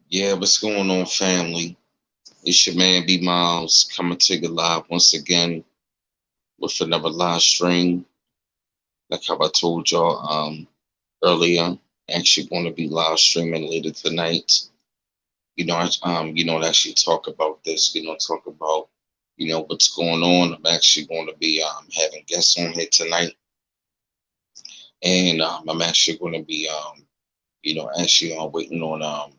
Yeah, what's going on, family? It's your man B Miles coming to you live once again with another live stream. Like how I told y'all earlier, actually going to be live streaming later tonight. To actually talk about this. Talk about what's going on. I'm actually going to be having guests on here tonight, and I'm actually going to be actually waiting on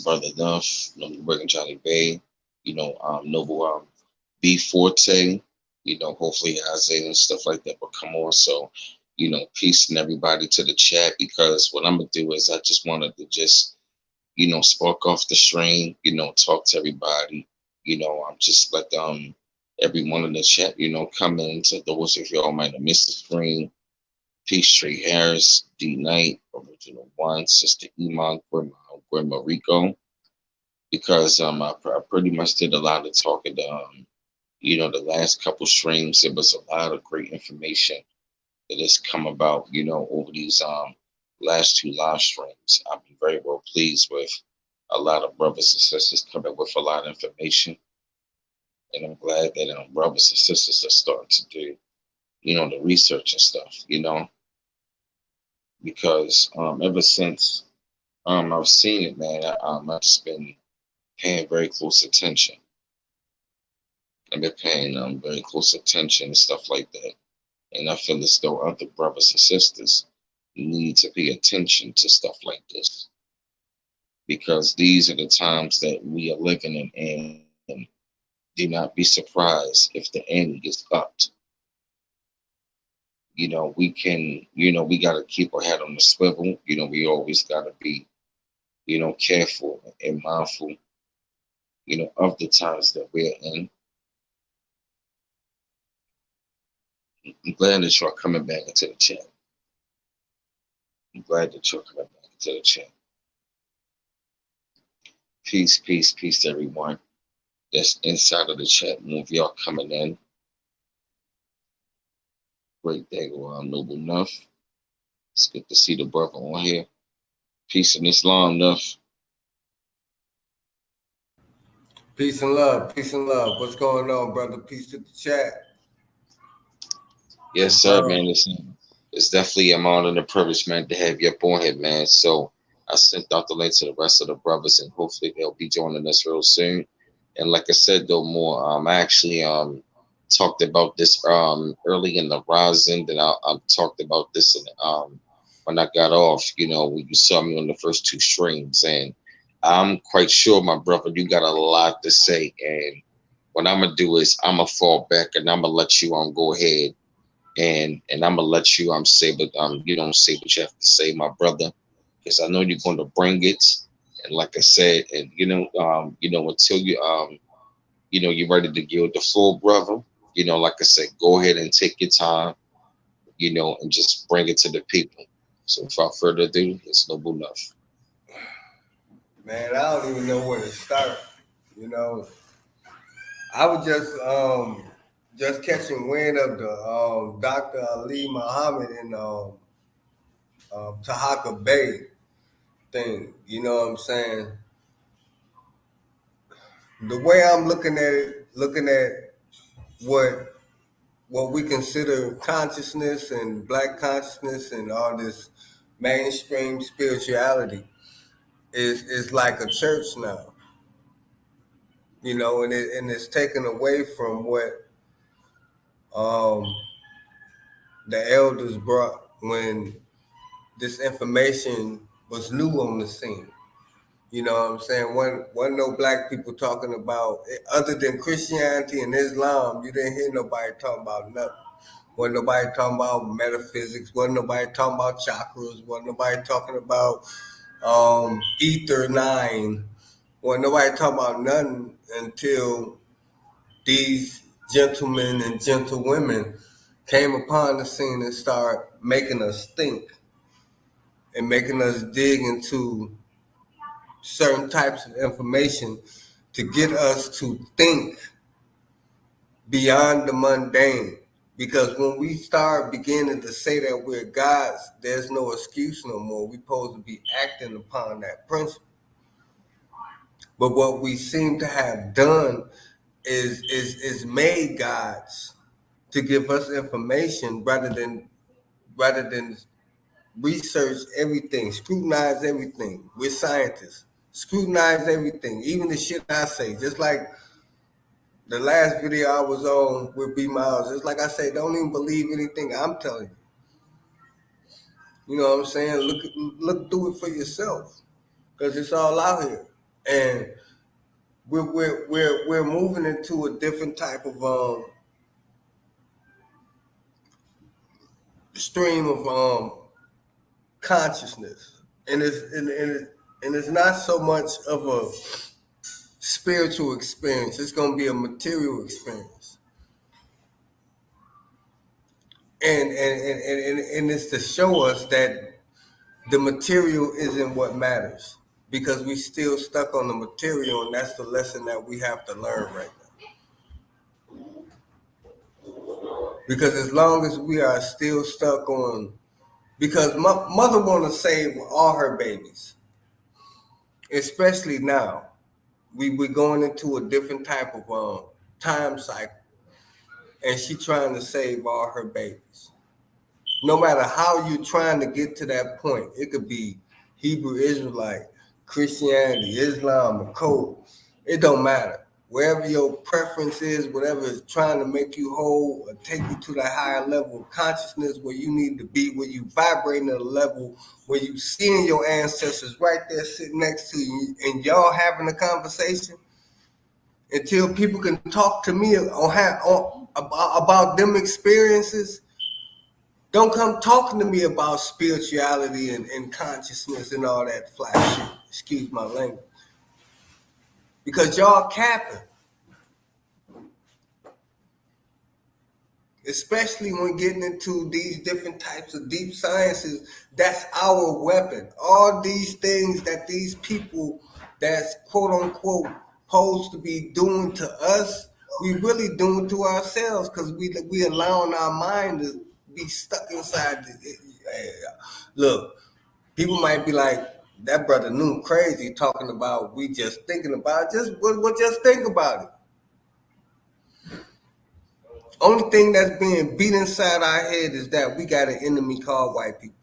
Brother Duff, Noble Bergen Johnny Bay, Noble B Forte, hopefully Isaiah and stuff like that will come on. So, peace and everybody to the chat because what I'm gonna do is I just wanted to just, spark off the stream, talk to everybody, I'm just let everyone in the chat, come in to those of y'all might have missed the stream. Peace Tree Harris, D Knight, Original One, Sister Iman, Grandma Rico, because I pretty much did a lot of talking. The last couple streams, there was a lot of great information that has come about, over these last two live streams. I've been very well pleased with a lot of brothers and sisters coming with a lot of information, and I'm glad that brothers and sisters are starting to do, the research and stuff, because ever since I've seen it, man, I've just been paying very close attention. I've been paying very close attention and stuff like that. And I feel as though other brothers and sisters need to pay attention to stuff like this because these are the times that we are living in. And do not be surprised if the end gets upped. We can, we got to keep our head on the swivel. We always got to be, careful and mindful, of the times that we're in. I'm glad that you're coming back into the chat. I'm glad that you're coming back into the chat. Peace, peace, peace to everyone that's inside of the chat. Move y'all coming in. Great day, Noble Nuff. It's good to see the brother on here. Peace and Islam, Nuff. Peace and love, peace and love. What's going on, brother? Peace to the chat. Yes, sir, man. It's definitely an honor and a privilege, man, to have you up on here, man. So I sent out the link to the rest of the brothers, and hopefully they'll be joining us real soon. And like I said, though, more I actually talked about this early in the rising. Then I talked about this when I got off. When you saw me on the first two streams, and I'm quite sure, my brother, you got a lot to say. And what I'm gonna do is I'm gonna fall back and I'm gonna let you go ahead and I'm gonna let you say, but you don't say what you have to say, my brother, because I know you're going to bring it. And like I said, and until you're ready to give it the full, brother. Like I said, go ahead and take your time, and just bring it to the people. So without further ado, it's Noble Nuff. Man, I don't even know where to start. You know, I was just catching wind of the Dr. Ali Muhammad and Tahaka Bay thing. You know what I'm saying? The way I'm looking at what what we consider consciousness and black consciousness and all this mainstream spirituality is like a church now. And it's taken away from what um, the elders brought when this information was new on the scene. You know what I'm saying? Wasn't no black people talking about other than Christianity and Islam. You didn't hear nobody talking about nothing. Wasn't nobody talking about metaphysics. Wasn't nobody talking about chakras. Wasn't nobody talking about ether nine. Wasn't nobody talking about nothing until these gentlemen and gentlewomen came upon the scene and started making us think and making us dig into certain types of information to get us to think beyond the mundane. Because when we start beginning to say that we're gods, there's no excuse no more. We're supposed to be acting upon that principle. But what we seem to have done is made gods to give us information rather than research everything, scrutinize everything. We're scientists. Scrutinize everything, even the shit I say. Just like the last video I was on with B Miles, it's like I say, don't even believe anything I'm telling you. You know what I'm saying? Look through it for yourself, because it's all out here, and we're moving into a different type of stream of consciousness, and it's not so much of a spiritual experience. It's going to be a material experience, and it's to show us that the material isn't what matters, because we still stuck on the material, and that's the lesson that we have to learn right now. Because as long as we are still stuck on, because mother want to save all her babies, especially now. We're going into a different type of time cycle, and she trying to save all her babies. No matter how you're trying to get to that point, it could be Hebrew Israelite, Christianity, Islam, or code. It don't matter. Wherever your preference is, whatever is trying to make you whole or take you to that higher level of consciousness where you need to be, where you vibrating at a level where you seeing your ancestors right there sitting next to you, and y'all having a conversation. Until people can talk to me about them experiences, don't come talking to me about spirituality and consciousness and all that fly shit. Excuse my language. Because y'all capping. Especially when getting into these different types of deep sciences, that's our weapon. All these things that these people that's quote unquote supposed to be doing to us, we really doing to ourselves, because we allowing our mind to be stuck inside. Look, people might be like, that brother Noom crazy talking about we just thinking about it. Just think about it. Only thing that's being beat inside our head is that we got an enemy called white people.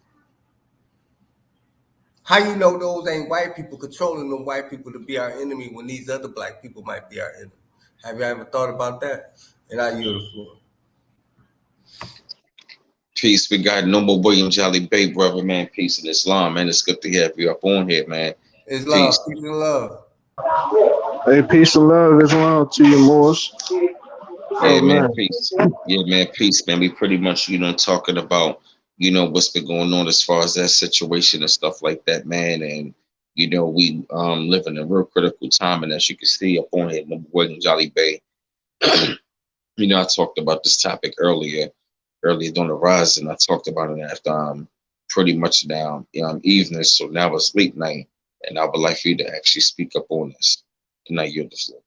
How you know those ain't white people controlling them white people to be our enemy when these other black people might be our enemy? Have you ever thought about that? And I yield the floor. Peace. We got Noble William Jolly Bay, brother, man. Peace in Islam, man. It's good to have you up on here, man. Islam, peace and love. Hey, peace and love, Islam, to you, Morris. Yeah, man, peace. Yeah, man, peace, man. We pretty much, talking about, what's been going on as far as that situation and stuff like that, man. And, we live in a real critical time. And as you can see up on here, Noble William Jolly Bay, I talked about this topic earlier during the rise, and I talked about it after pretty much now evening. So now it's late night, and I would like for you to actually speak up on this. And I yield the floor.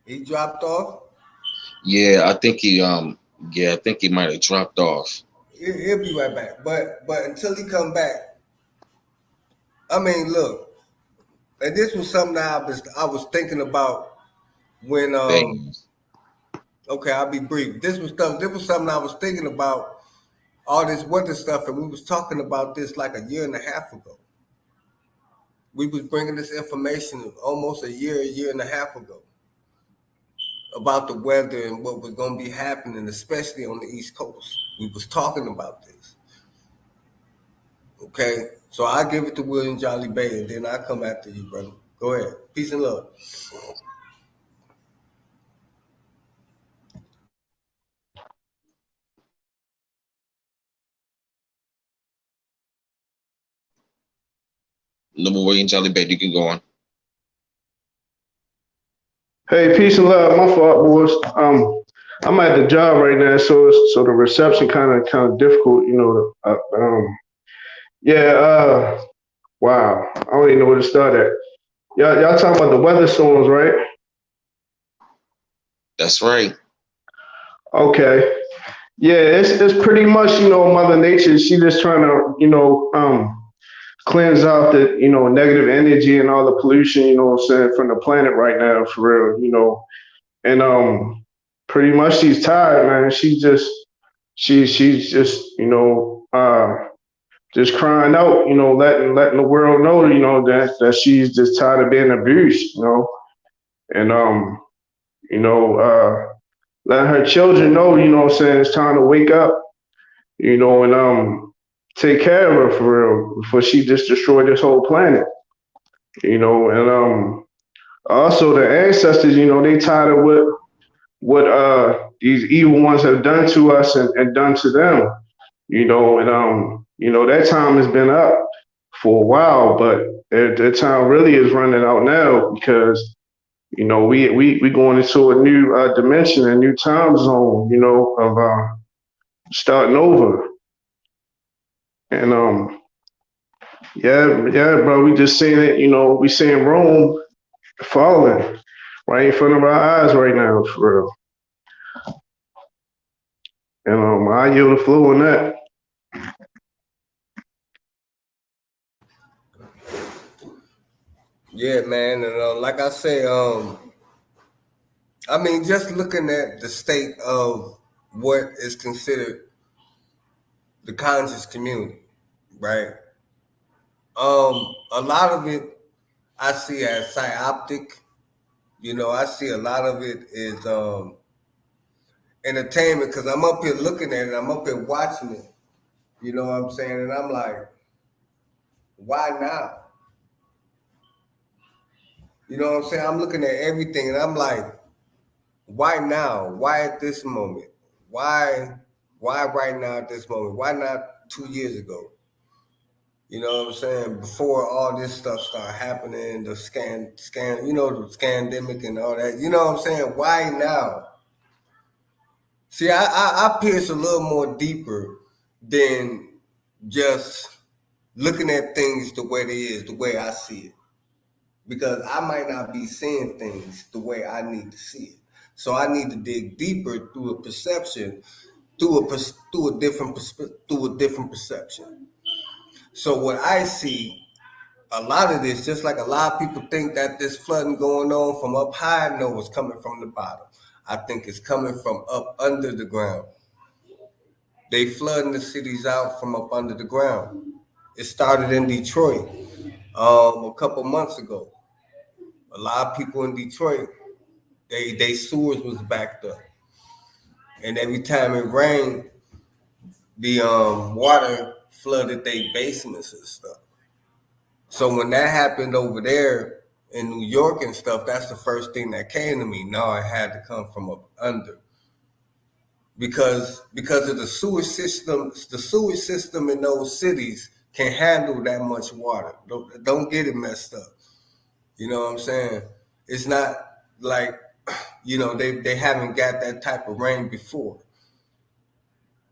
He dropped off? Yeah, I think he might have dropped off. He'll be right back. But until he come back, I mean, look, and this was something I was thinking about when okay, I'll be brief. This was something I was thinking about, all this weather stuff, and we was talking about this like a year and a half ago. We was bringing this information almost a year and a half ago about the weather and what was going to be happening, especially on the East Coast. We was talking about this. Okay, so I give it to William Jolly Bay, and then I come after you, brother. Go ahead. Peace and love. Noble William Jolly Bay, you can go on. Hey, peace and love. My fault, boys. I'm at the job right now, so the reception kind of difficult, you know. Yeah. Wow. I don't even know where to start at. Y'all talking about the weather storms, right? That's right. Okay. Yeah, it's pretty much, you know, Mother Nature. She just trying to, you know, cleanse out the, you know, negative energy and all the pollution, you know what I'm saying, from the planet right now, for real, you know. And pretty much she's tired, man. She's just, you know, just crying out, you know, letting the world know, you know, that she's just tired of being abused, you know. And you know, letting her children know, you know what I'm saying, it's time to wake up, you know, and take care of her for real before she just destroyed this whole planet, you know. And also the ancestors, you know, they tired of what these evil ones have done to us and done to them, you know. And you know, that time has been up for a while, but their time really is running out now, because you know we going into a new dimension, a new time zone, you know, of starting over. And yeah, bro, we just seeing it, you know, we seeing Rome falling right in front of our eyes right now, for real. And I yield the floor on that. Yeah, man, and like I say, I mean, just looking at the state of what is considered the conscious community, right? A lot of it I see as psyoptic. You know, I see a lot of it is entertainment, because I'm up here looking at it, I'm up here watching it. You know what I'm saying? And I'm like, why now? You know what I'm saying? I'm looking at everything and I'm like, why now? Why at this moment? Why right now at this moment? Why not 2 years ago? You know what I'm saying? Before all this stuff started happening, the you know, the scandemic and all that. You know what I'm saying? Why now? See, I pierce a little more deeper than just looking at things the way they is, the way I see it. Because I might not be seeing things the way I need to see it. So I need to dig deeper through a perception, through a different perception. So what I see, a lot of this, just like a lot of people think that this flooding going on from up high, no, it's coming from the bottom. I think it's coming from up under the ground. They flooding the cities out from up under the ground. It started in Detroit a couple months ago. A lot of people in Detroit, they sewers was backed up, and every time it rained, the water flooded their basements and stuff. So when that happened over there in New York and stuff, that's the first thing that came to me. No, it had to come from up under, because of the sewage system. The sewage system in those cities can handle that much water. Don't get it messed up. You know what I'm saying? It's not like, you know, they haven't got that type of rain before.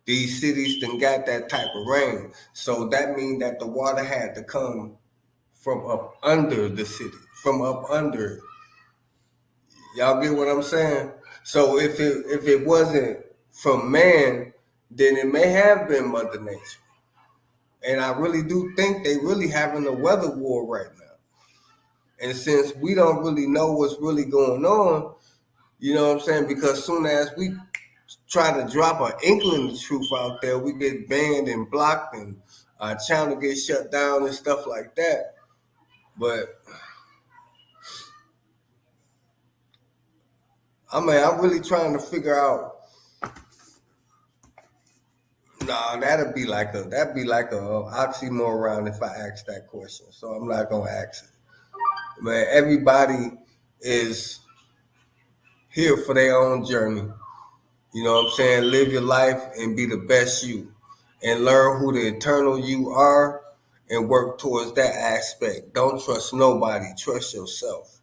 These cities done got that type of rain. So that means that the water had to come from up under the city, from up under. Y'all get what I'm saying? So if it wasn't from man, then it may have been Mother Nature. And I really do think they really having a weather war right now. And since we don't really know what's really going on, you know what I'm saying? Because soon as we try to drop an inkling of truth out there, we get banned and blocked, and our channel gets shut down and stuff like that. But I mean, I'm really trying to figure out. Nah, that'd be like a oxymoron if I ask that question. So I'm not gonna ask it. Man, everybody is here for their own journey. You know what I'm saying? Live your life and be the best you, and learn who the eternal you are, and work towards that aspect. Don't trust nobody. Trust yourself.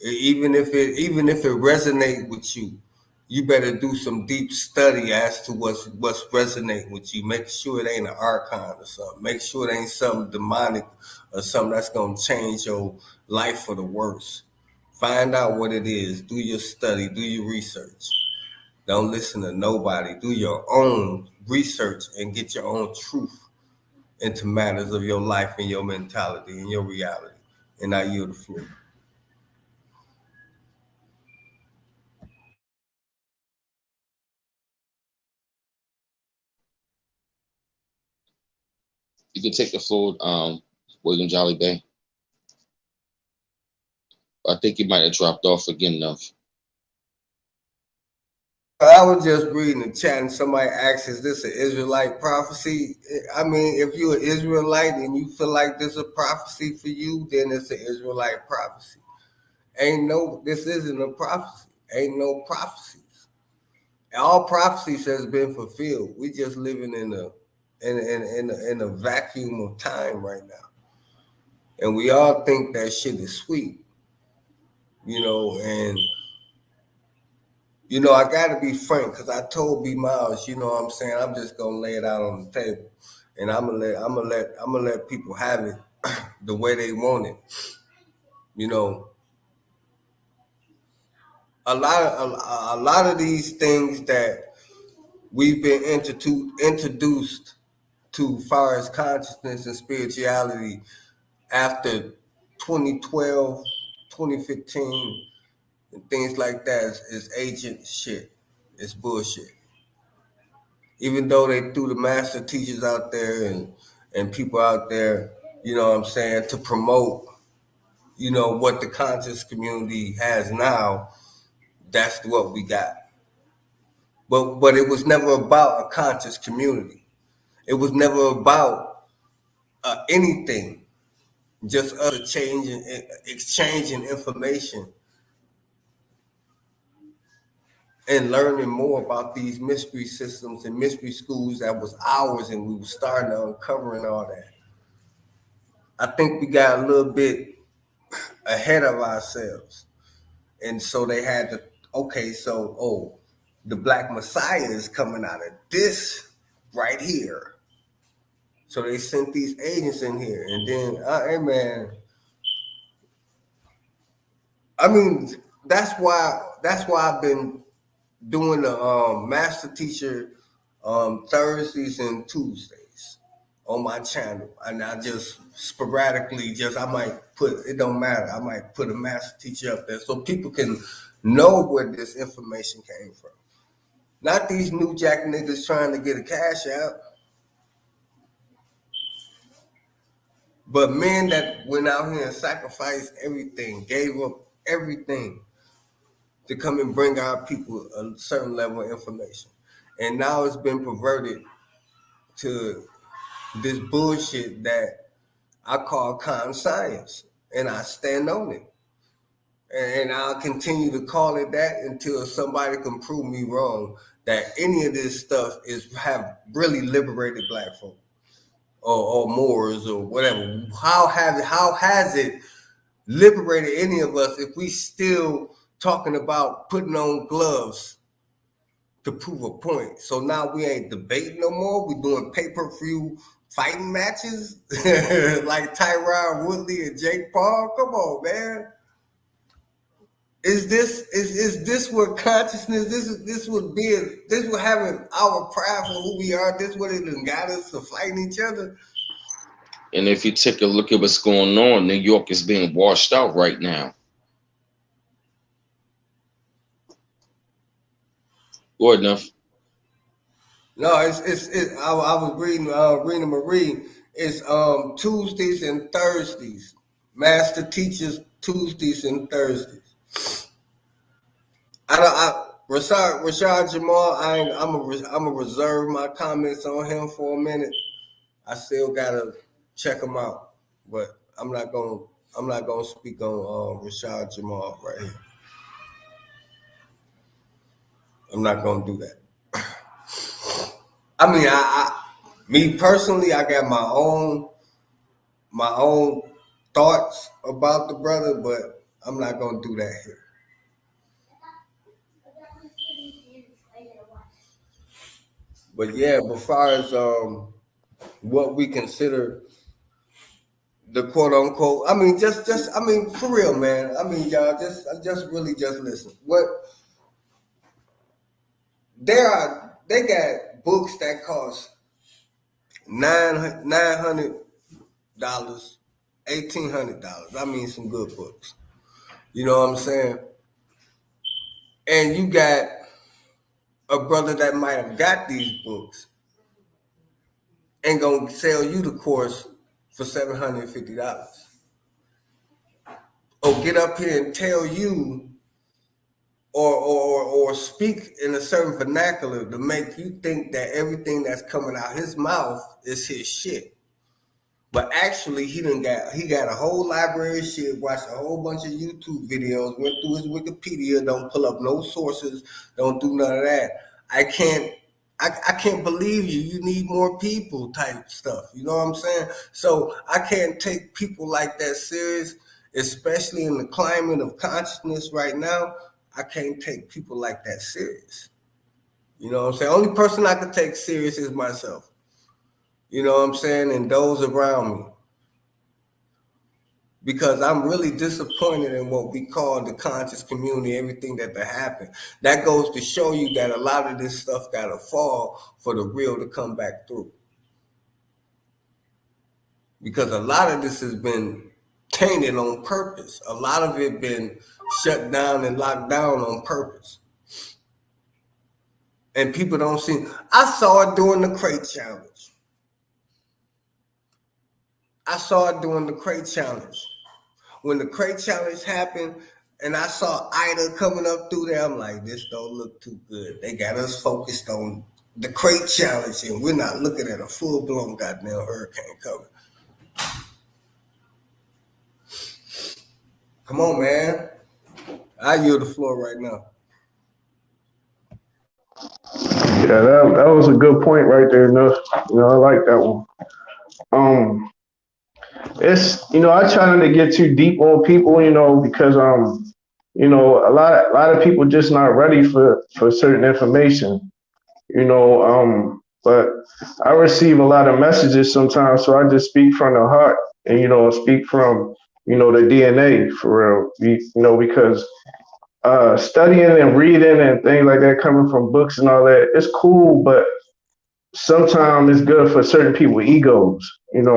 Even if it resonate with you, you better do some deep study as to what's resonating with you. Make sure it ain't an archon or something. Make sure it ain't something demonic or something that's gonna change your life for the worse. Find out what it is. Do your study. Do your research. Don't listen to nobody. Do your own research and get your own truth into matters of your life and your mentality and your reality. And I yield the floor. You can take the floor, William Jolly Bay. I think you might have dropped off again enough. I was just reading the chat and somebody asked, is this an Israelite prophecy? I mean, if you're an Israelite and you feel like this is a prophecy for you, then it's an Israelite prophecy. This isn't a prophecy. Ain't no prophecies. All prophecies has been fulfilled. We just living in a vacuum of time right now. And we all think that shit is sweet. And I gotta be frank because I told B Miles, you know what I'm saying, I'm just gonna lay it out on the table, and I'm gonna let people have it the way they want it. A lot of these things that we've been introduced to far as consciousness and spirituality after 2012, 2015, and things like that is ancient shit. It's bullshit. Even though they threw the master teachers out there and people out there, you know what I'm saying, to promote, what the conscious community has now, that's what we got. But it was never about a conscious community. It was never about anything, just us exchanging information and learning more about these mystery systems and mystery schools that was ours, and we were starting to uncovering all that. I think we got a little bit ahead of ourselves. And so they had to, the Black Messiah is coming out of this right here. So they sent these agents in here. And then, hey man, I mean, that's why I've been doing the master teacher Thursdays and Tuesdays on my channel, and I just sporadically I might put, it don't matter, I might put a master teacher up there so people can know where this information came from. Not these new jack niggas trying to get a cash out, but men that went out here and sacrificed everything, gave up everything to come and bring our people a certain level of information. And now it's been perverted to this bullshit that I call con science, and I stand on it. And I'll continue to call it that until somebody can prove me wrong that any of this stuff have really liberated black folk or Moors or whatever. How has it liberated any of us if we still talking about putting on gloves to prove a point? So now we ain't debating no more. We doing pay-per-view fighting matches like Tyron Woodley and Jake Paul. Come on, man. Is this what consciousness? This what having our pride for who we are. This what it done got us to fighting each other. And if you take a look at what's going on, New York is being washed out right now. Good enough. No, I was reading Rena Marie. It's Tuesdays and Thursdays. Master teachers Tuesdays and Thursdays. Rashad Jamal. I'm gonna reserve my comments on him for a minute. I still gotta check him out, but I'm not gonna speak on Rashad Jamal right here. I'm not gonna do that. I mean, me personally, I got my own thoughts about the brother, but I'm not gonna do that here. But yeah, but far as what we consider the quote unquote, I mean, I mean, for real, man. I mean, y'all, just really just listen. What they got books that cost $900, $1,800. I mean, some good books. You know what I'm saying? And you got a brother that might have got these books and gonna sell you the course for $750. Or get up here and tell you or speak in a certain vernacular to make you think that everything that's coming out his mouth is his shit. But actually he got a whole library of shit, watched a whole bunch of YouTube videos, went through his Wikipedia, don't pull up no sources, don't do none of that. I can't believe you. You need more people type stuff. You know what I'm saying? So I can't take people like that serious, especially in the climate of consciousness right now. I can't take people like that serious. You know what I'm saying? Only person I can take serious is myself. You know what I'm saying? And those around me. Because I'm really disappointed in what we call the conscious community, everything that happened. That goes to show you that a lot of this stuff got to fall for the real to come back through. Because a lot of this has been tainted on purpose. A lot of it been shut down and locked down on purpose. And people don't see. I saw it during the crate challenge. When the crate challenge happened and I saw Ida coming up through there, I'm like, this don't look too good. They got us focused on the crate challenge and we're not looking at a full-blown goddamn hurricane coming. Come on, man. I yield the floor right now. Yeah, that was a good point right there. No, I like that one. It's I try not to get too deep on people, because a lot of people just not ready for certain information, but I receive a lot of messages sometimes, so I just speak from the heart and speak from the DNA for real, because studying and reading and things like that coming from books and all that, it's cool, but sometimes it's good for certain people egos, and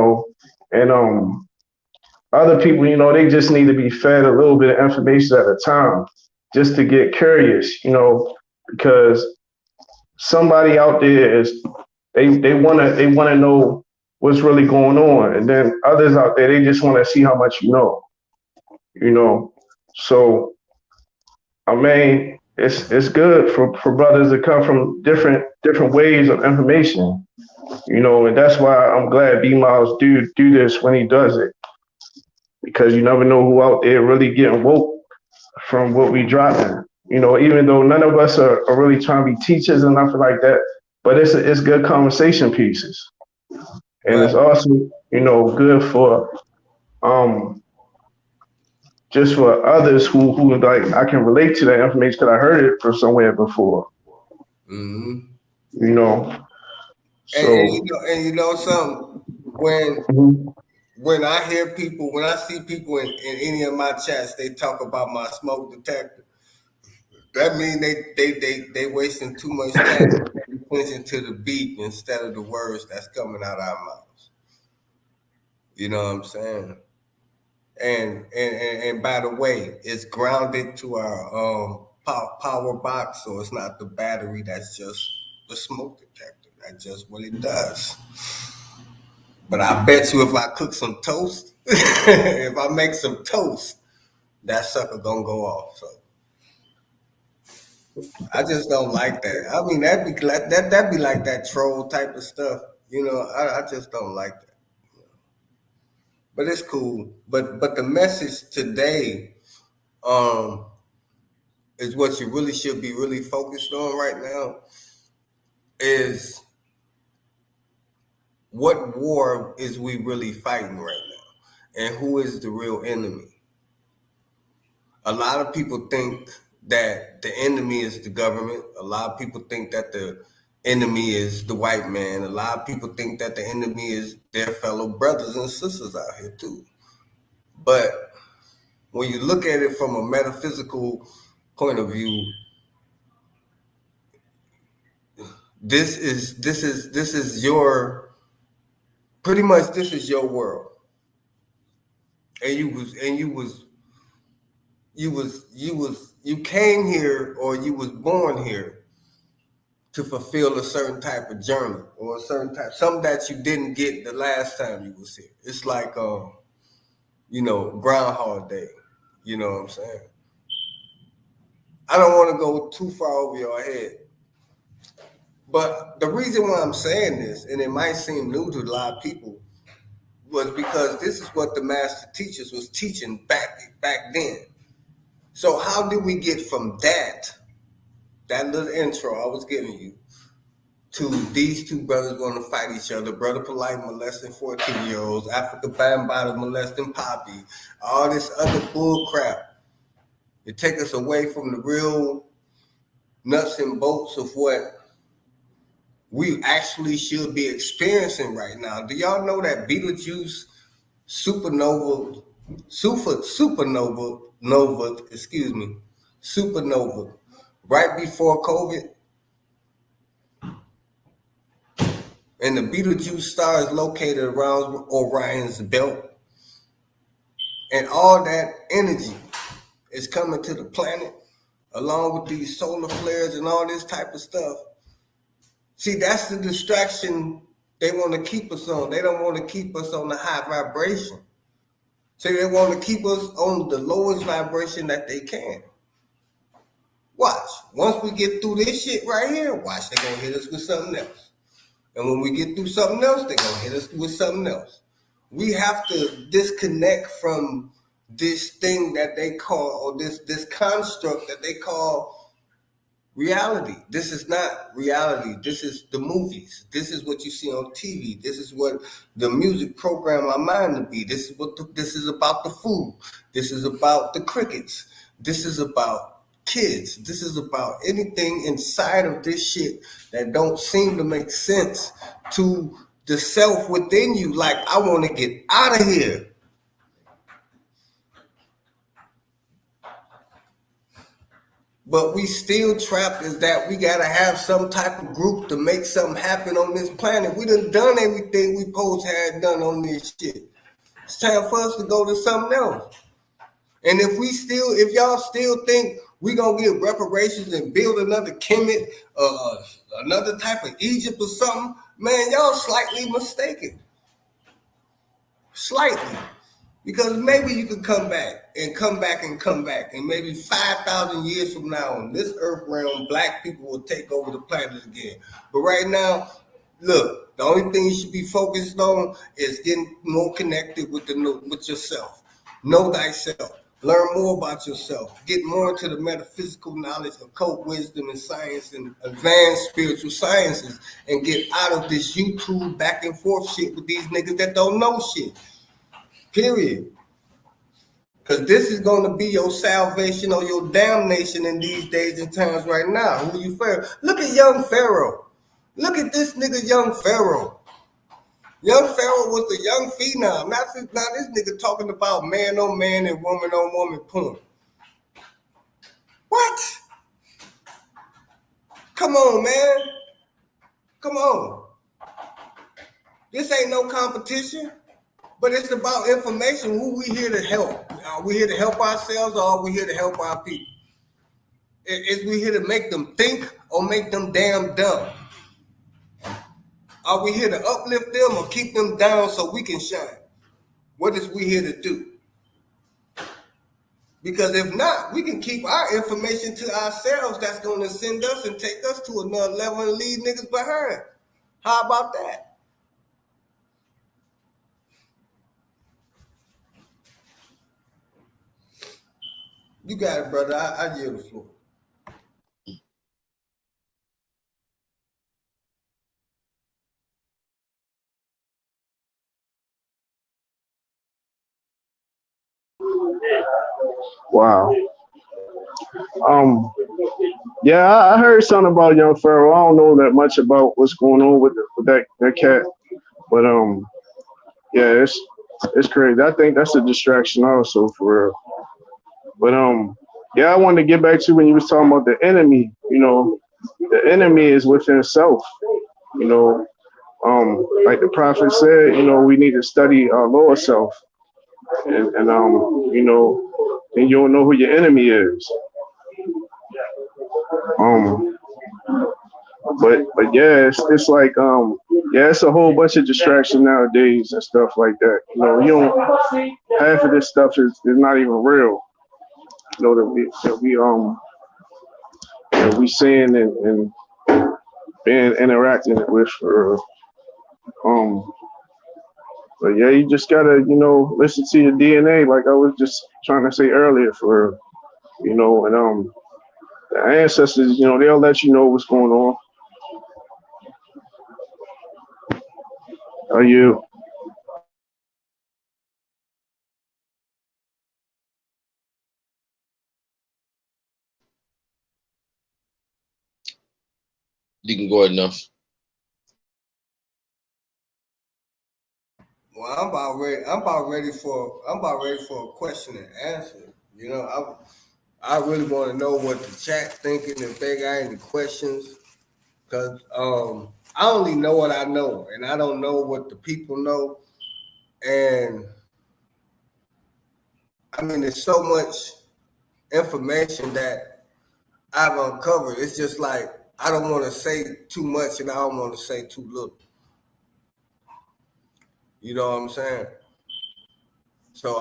other people, they just need to be fed a little bit of information at a time just to get curious, because somebody out there they wanna know what's really going on. And then others out there, they just want to see how much you know. So I mean, it's good for brothers to come from different ways of information, and that's why I'm glad B Miles do this when he does it. Because you never know who out there really getting woke from what we dropping. Even though none of us are really trying to be teachers and nothing like that, but it's good conversation pieces. And right. It's also, good for just for others who like I can relate to that information because I heard it from somewhere before. Mm-hmm. So and something when I hear people, when I see people in any of my chats, they talk about my smoke detector. That means they wasting too much time attention to the beat instead of the words that's coming out of our mouths. You know what I'm saying? And by the way, it's grounded to our power box, so it's not the battery. That's just the smoke detector. That's just what it does. But I bet you if I cook some toast, if I make some toast, that sucker gonna go off. So I just don't like that. I mean, that'd be like that troll type of stuff. I just don't like that. But it's cool. But the message today is what you really should be really focused on right now is what war is we really fighting right now and who is the real enemy. A lot of people think that the enemy is the government. A lot of people think that the enemy is the white man. A lot of people think that the enemy is their fellow brothers and sisters out here too. But when you look at it from a metaphysical point of view, this is your pretty much this is your world. And you came here, or you was born here to fulfill a certain type of journey, or a certain type, something that you didn't get the last time you was here. It's like Groundhog Day. You know what I'm saying? I don't want to go too far over your head, but the reason why I'm saying this, and it might seem new to a lot of people, was because this is what the master teachers was teaching back then. So how did we get from that little intro I was giving you, to these two brothers going to fight each other? Brother Polite molesting 14-year-olds, Africa Bambaataa molesting Poppy, all this other bull crap. It take us away from the real nuts and bolts of what we actually should be experiencing right now. Do y'all know that Beetlejuice supernova, right before COVID? And the Betelgeuse star is located around Orion's belt. And all that energy is coming to the planet, along with these solar flares and all this type of stuff. See, that's the distraction they want to keep us on. They don't want to keep us on the high vibration. So they want to keep us on the lowest vibration that they can. Watch. Once we get through this shit right here, watch, they're going to hit us with something else. And when we get through something else, they're going to hit us with something else. We have to disconnect from this thing that they call, or this construct that they call reality. This is not reality. This is the movies. This is what you see on TV. This is what the music program our mind to be. This is about the food. This is about the crickets. This is about kids. This is about anything inside of this shit that don't seem to make sense to the self within you. Like, I want to get out of here. But we still trapped is that we got to have some type of group to make something happen on this planet. We done everything we supposed to have done on this shit. It's time for us to go to something else. And if y'all still think we gonna get reparations and build another Kemet, another type of Egypt or something, man, y'all slightly mistaken. Slightly. Because maybe you could come back. And maybe 5,000 years from now on this earth realm, black people will take over the planet again. But right now, look, the only thing you should be focused on is getting more connected with yourself. Know thyself. Learn more about yourself. Get more into the metaphysical knowledge, occult wisdom and science and advanced spiritual sciences, and get out of this YouTube back and forth shit with these niggas that don't know shit. Period. Because this is going to be your salvation or your damnation in these days and times right now. Who you Pharaoh? Look at young Pharaoh. Look at this nigga, young Pharaoh. Young Pharaoh was the young phenom. Now this nigga talking about man on man and woman on woman porn. What? Come on, man. Come on. This ain't no competition. But it's about information. Who we here to help? Are we here to help ourselves, or are we here to help our people? Is we here to make them think or make them damn dumb? Are we here to uplift them or keep them down so we can shine? What is we here to do? Because if not, we can keep our information to ourselves. That's going to send us and take us to another level and leave niggas behind. How about that? You got it, brother. I yield the floor. Wow. Um, yeah, I heard something about Young Pharaoh. I don't know that much about what's going on with that cat, but yeah, it's crazy. I think that's a distraction also for real. But yeah, I wanted to get back to when you was talking about the enemy. You know, the enemy is within self. You know, like the prophet said, you know, we need to study our lower self, and you know, and you'll know who your enemy is. Um, but yeah, it's like yeah, it's a whole bunch of distraction nowadays and stuff like that. You know, you don't half of this stuff is not even real. You know that we seeing and being interacting with for um. But yeah, you just gotta listen to your DNA, like I was just trying to say earlier, for and the ancestors, they'll let you know what's going on. Are you? You can go ahead enough. Well, I'm about ready for a question and answer. I really want to know what the chat thinking, if they got any questions, because I only know what I know, and I don't know what the people know. And I mean, there's so much information that I've uncovered. It's just like I don't want to say too much, and I don't want to say too little. You know what I'm saying? So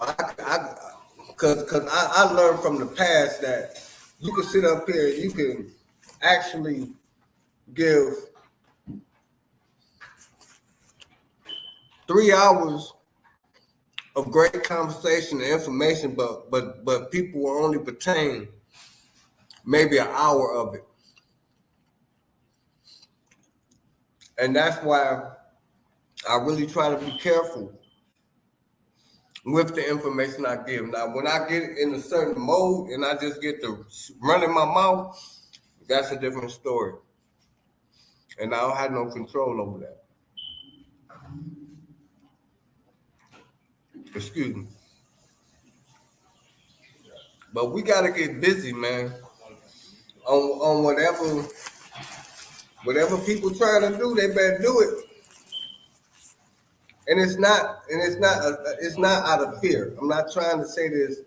cause I learned from the past that you can sit up here, you can actually give 3 hours of great conversation and information, but people will only pertain maybe an hour of it, and that's why I really try to be careful with the information I give. Now, when I get in a certain mode and I just get to running my mouth, that's a different story, and I don't have no control over that. Excuse me, but we gotta get busy, man, on whatever people trying to do. They better do it, and it's not out of fear. I'm not trying to say this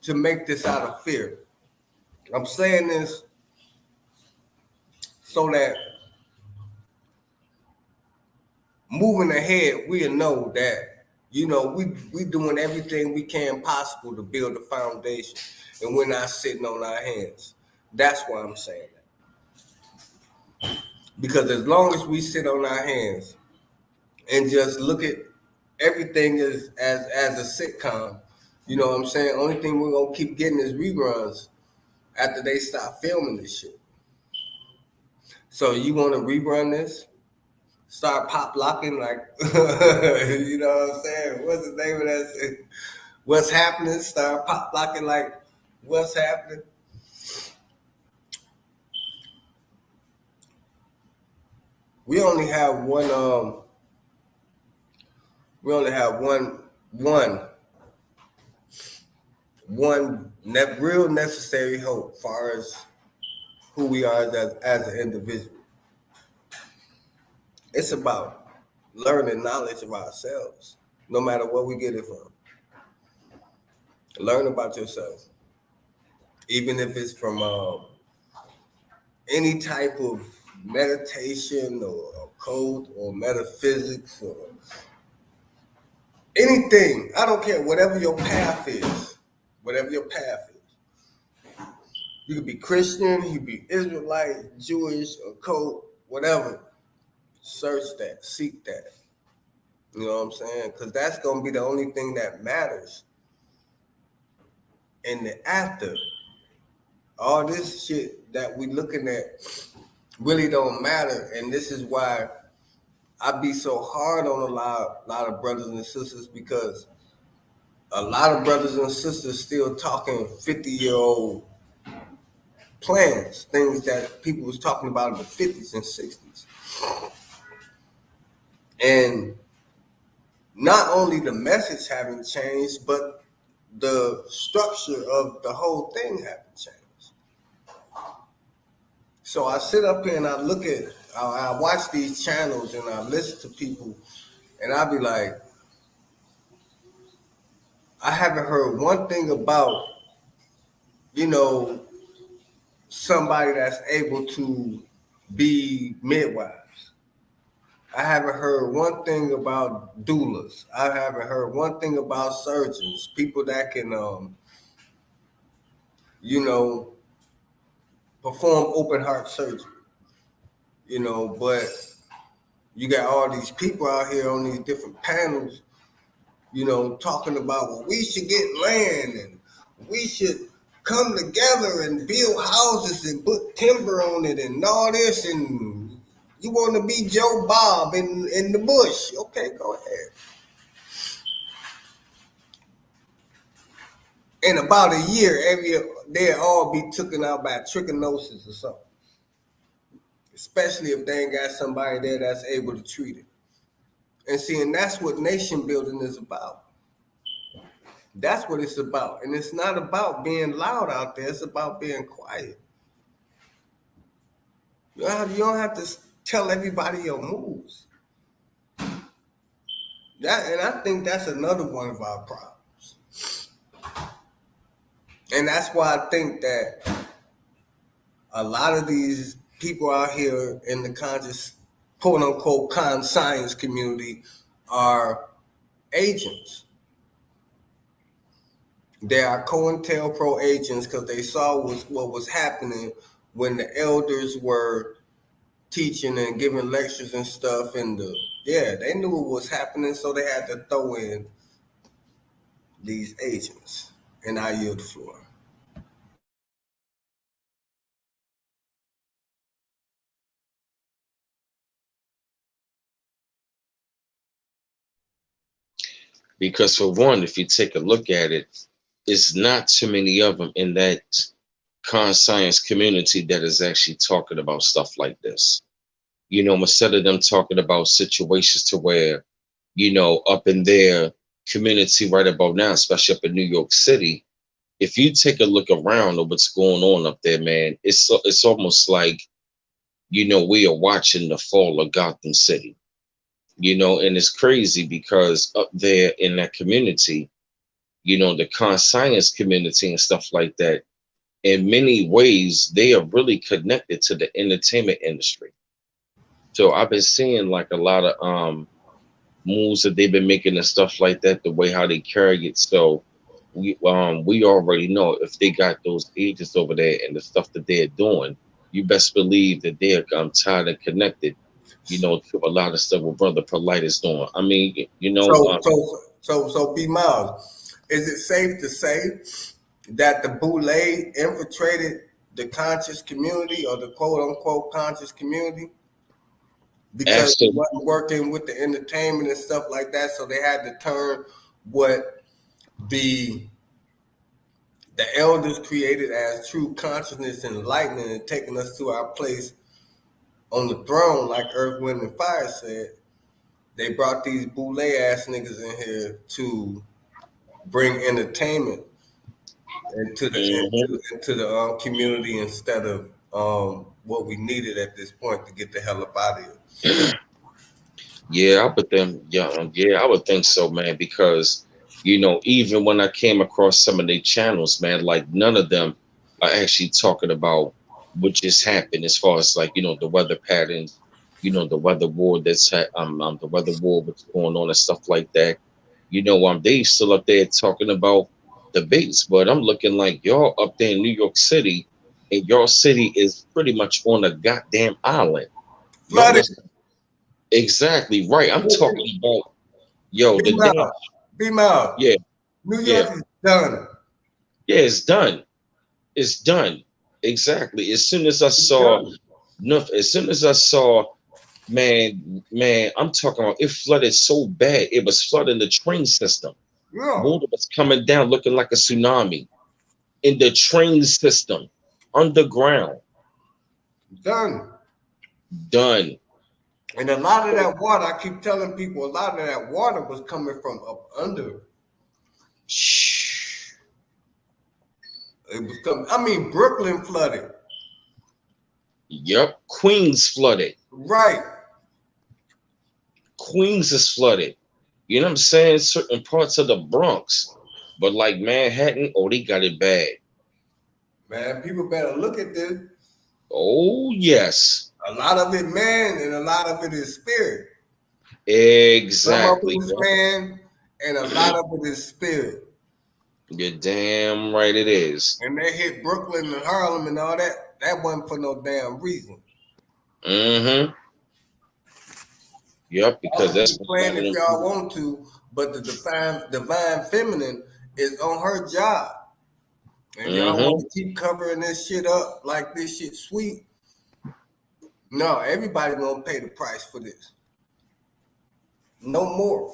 to make this out of fear. I'm saying this so that moving ahead, we'll know that we doing everything we can possible to build a foundation, and we're not sitting on our hands. That's why I'm saying that, because as long as we sit on our hands and just look at everything as a sitcom, you know what I'm saying? Only thing we're gonna keep getting is reruns after they stop filming this shit. So you want to rerun this? Start pop locking like, you know what I'm saying? What's the name of that shit? What's happening? Start pop locking like, what's happening? We only have one. We only have real necessary hope, as far as who we are as an individual. It's about learning knowledge of ourselves, no matter where we get it from. Learn about yourself, even if it's from any type of meditation or code or metaphysics or anything. I don't care. Whatever your path is, whatever your path is. You could be Christian, you could be Israelite, Jewish, or code, whatever. Search that, seek that. You know what I'm saying? Because that's gonna be the only thing that matters in the after. All this shit that we looking at really don't matter, and this is why I be so hard on a lot of brothers and sisters, because a lot of brothers and sisters still talking 50-year-old plans, things that people was talking about in the 50s and 60s. And not only the message haven't changed, but the structure of the whole thing haven't changed. So I sit up here and I look at, I watch these channels and I listen to people, and I be like, I haven't heard one thing about, somebody that's able to be midwives. I haven't heard one thing about doulas. I haven't heard one thing about surgeons, people that can, perform open heart surgery. But you got all these people out here on these different panels, talking about, well, we should get land and we should come together and build houses and put timber on it and all this, and you want to be Joe Bob in the bush. Okay, go ahead. In about a year, they'll all be taken out by trichinosis or something. Especially if they ain't got somebody there that's able to treat it. And see, and that's what nation building is about. That's what it's about. And it's not about being loud out there. It's about being quiet. You don't have to tell everybody your moves. And I think that's another one of our problems. And that's why I think that a lot of these people out here in the conscious, quote unquote, science community are agents. They are COINTELPRO agents because they saw what was happening when the elders were teaching and giving lectures and stuff. And they knew what was happening, so they had to throw in these agents. And I yield the floor. Because for one, if you take a look at it, it's not too many of them in that science community that is actually talking about stuff like this. Instead of them talking about situations to where, up in their community right about now, especially up in New York City, if you take a look around at what's going on up there, man, it's almost like, we are watching the fall of Gotham City. And it's crazy because up there in that community, the science community and stuff like that, in many ways, they are really connected to the entertainment industry. So I've been seeing like a lot of moves that they've been making and stuff like that, the way how they carry it. So we already know if they got those agents over there and the stuff that they're doing, you best believe that they're tied and connected, to a lot of stuff what Brother Polite is doing. I mean, So B Miles, is it safe to say that the Boule infiltrated the conscious community or the quote unquote conscious community? Because it wasn't working with the entertainment and stuff like that, so they had to turn what the elders created as true consciousness and enlightenment and taking us to our place on the throne, like Earth, Wind, and Fire said. They brought these boule ass niggas in here to bring entertainment into the community instead of what we needed at this point to get the hell up out of here. Yeah, I would think so, man, because even when I came across some of their channels, man, like none of them are actually talking about what just happened as far as like, the weather patterns, the weather war the weather war, what's going on and stuff like that. They still up there talking about debates, but I'm looking like y'all up there in New York City, and your city is pretty much on a goddamn island. Exactly right. I'm talking about B-Miles. Yeah. New York is done. Yeah, it's done. It's done. Exactly. As soon as I saw, man, I'm talking about it flooded so bad. It was flooding the train system. Yeah, Water was coming down looking like a tsunami in the train system, underground. done. Done. And a lot of that water, I keep telling people, a lot of that water was coming from up under. Shh. It was coming. I mean, Brooklyn flooded. Yep. Queens flooded. Right. Queens is flooded. You know what I'm saying? Certain parts of the Bronx. But like Manhattan, oh, they got it bad. Man, people better look at this. Oh, yes. A lot of it man and a lot of it is spirit. Some of it Exactly. is man and a lot of it is spirit. You're damn right it is. And they hit Brooklyn and Harlem and all that. That wasn't for no damn reason. Mm-hmm. Yep, because Y'all that's keep playing if y'all want to, but the divine feminine is on her job. And y'all want to keep covering this shit up like this shit sweet. No, everybody gonna pay the price for this. No more.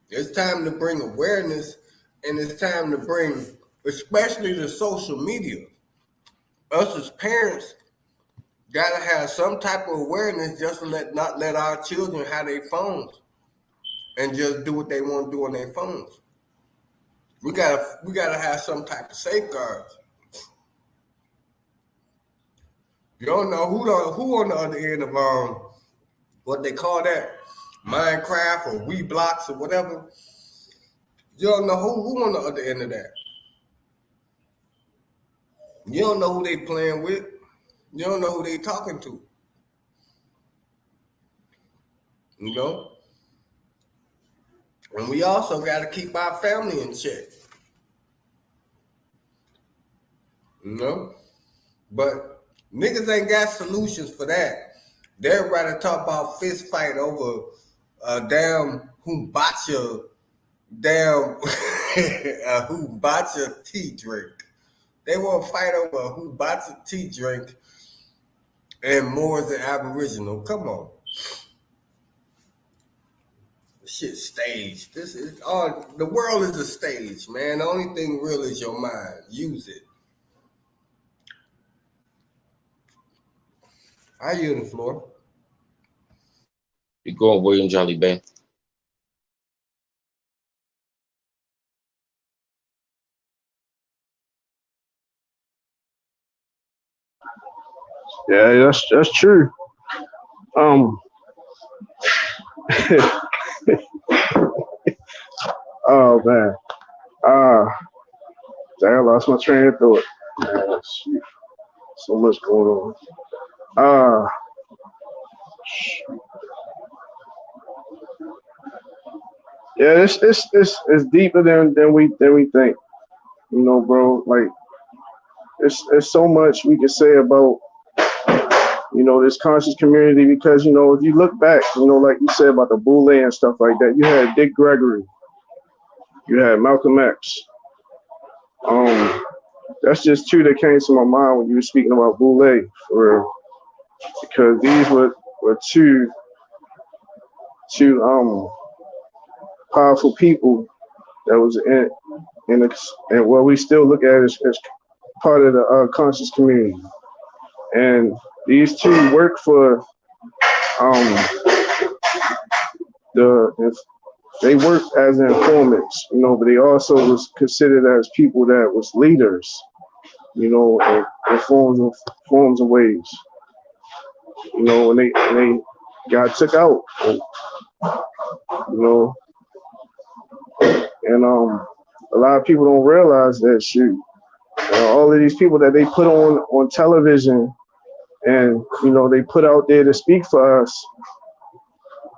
It's time to bring awareness, and it's time to bring, especially the social media. Us as parents gotta have some type of awareness just to not let our children have their phones and just do what they want to do on their phones. We gotta have some type of safeguards. You don't know who on the other end of what they call that, Minecraft or Weblocks or whatever. You don't know who on the other end of that. You don't know who they playing with. You don't know who they talking to. You know? And we also got to keep our family in check. You know? But niggas ain't got solutions for that. They'd rather talk about fist fight over damn Humbacha, damn Humbacha tea drink. They want to fight over a Humbacha tea drink and more than Aboriginal. Come on. Shit staged. This is all the world is a stage, man. The only thing real is your mind. Use it. I yield the floor. You go, William Jolly Bay. Yeah, that's true. Um, oh man, I lost my train of thought. Man, shoot. So much going on. Uh, yeah, it's deeper than we think. You know, bro. Like it's so much we can say about this conscious community because if you look back, like you said about the Boule and stuff like that, you had Dick Gregory, you had Malcolm X. That's just two that came to my mind when you were speaking about Boule, because these were two powerful people that was and what we still look at as part of the conscious community. And these two work for they worked as informants, but they also was considered as people that was leaders, in forms of ways. When they got took out, and a lot of people don't realize that shit. All of these people that they put on television and they put out there to speak for us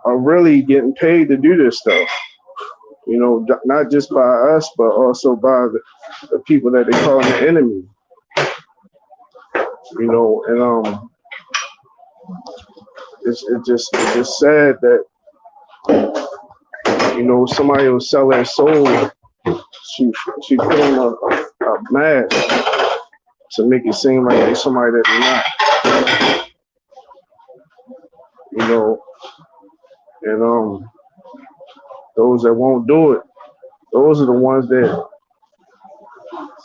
are really getting paid to do this stuff. Not just by us, but also by the people that they call the enemy. And it's just sad that somebody will sell their soul to put on a mask to make it seem like they're somebody that they're not. And those that won't do it, Those are the ones that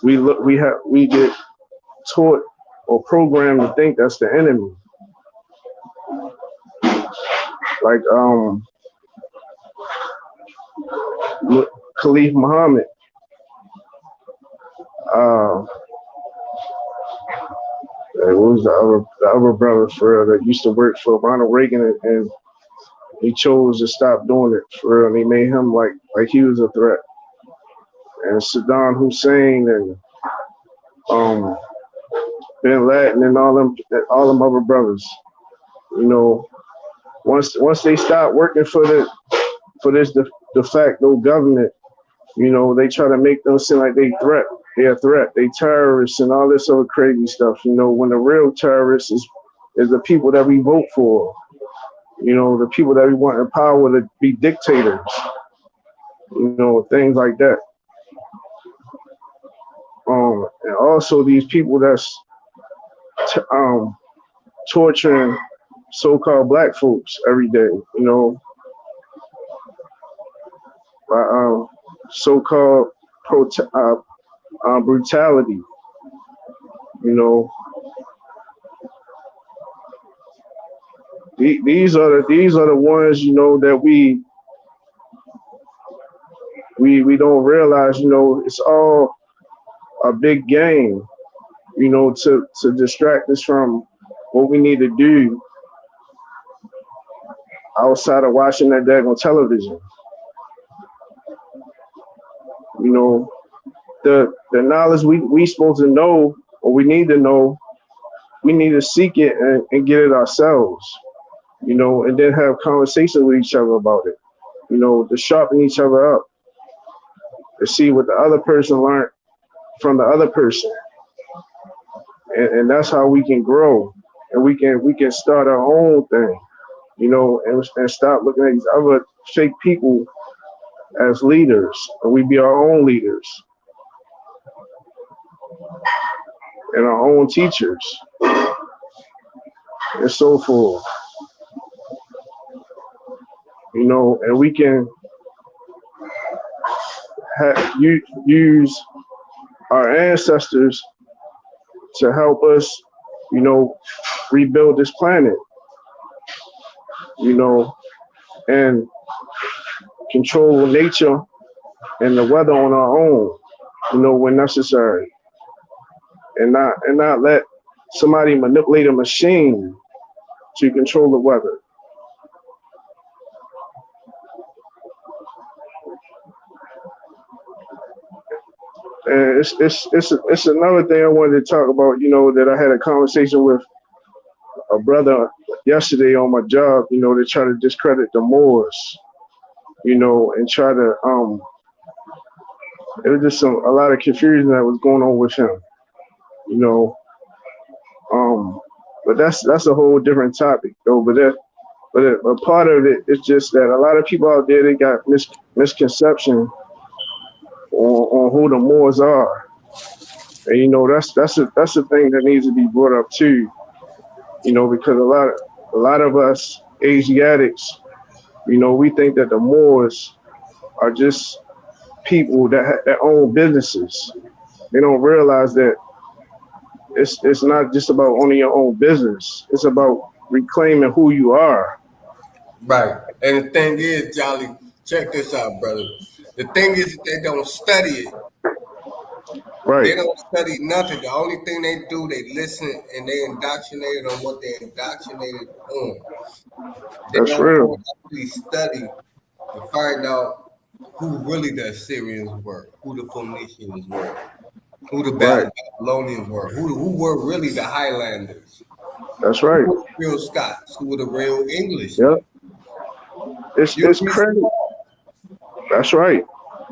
we get taught or programmed to think that's the enemy. Like Khalif Muhammad. What was the other brother for real that used to work for Ronald Reagan, and he chose to stop doing it for real, and he made him like he was a threat. And Saddam Hussein and Bin Laden and all them other brothers. You know, once they stop working for this de facto government, you know, they try to make them seem like they're a threat, they terrorists and all this other crazy stuff. You know, when the real terrorists is the people that we vote for. You know, the people that we want in power to be dictators. You know, things like that. And also these people that's torturing so-called black folks every day, you know, by so-called brutality, you know. These are the ones, you know, that we don't realize, you know, it's all a big game, you know, to distract us from what we need to do outside of watching that daggone television. You know, the knowledge we supposed to know, or we need to know, we need to seek it and get it ourselves, you know, and then have conversations with each other about it, you know, to sharpen each other up, to see what the other person learned from the other person. And that's how we can grow, and we can start our own thing, you know, and stop looking at these other fake people as leaders, and we be our own leaders and our own teachers and so forth, you know, and we can use our ancestors to help us, you know, rebuild this planet, you know, and control nature and the weather on our own, you know, when necessary, and not let somebody manipulate a machine to control the weather. And it's another thing I wanted to talk about, you know, that I had a conversation with a brother yesterday on my job, you know, to try to discredit the Moors, you know, and try to it was just a lot of confusion that was going on with him, you know. But that's a whole different topic though. But a part of it is just that a lot of people out there, they got misconception on who the Moors are, and you know that's a thing that needs to be brought up too, you know, because a lot of us Asiatics, you know, we think that the Moors are just people that own businesses. They don't realize that it's not just about owning your own business. It's about reclaiming who you are. Right. And the thing is, Jolly, check this out, brother. The thing is that they don't study it. Right. They don't study nothing. The only thing they do, they listen and they indoctrinated on what they're indoctrinated on. They That's don't real. actually study to find out who really the Assyrians were, who the Phoenicians were, who the Babylonians were, who were really the Highlanders. That's right. Who were the real Scots, who were the real English. Yep. It's crazy. That's right.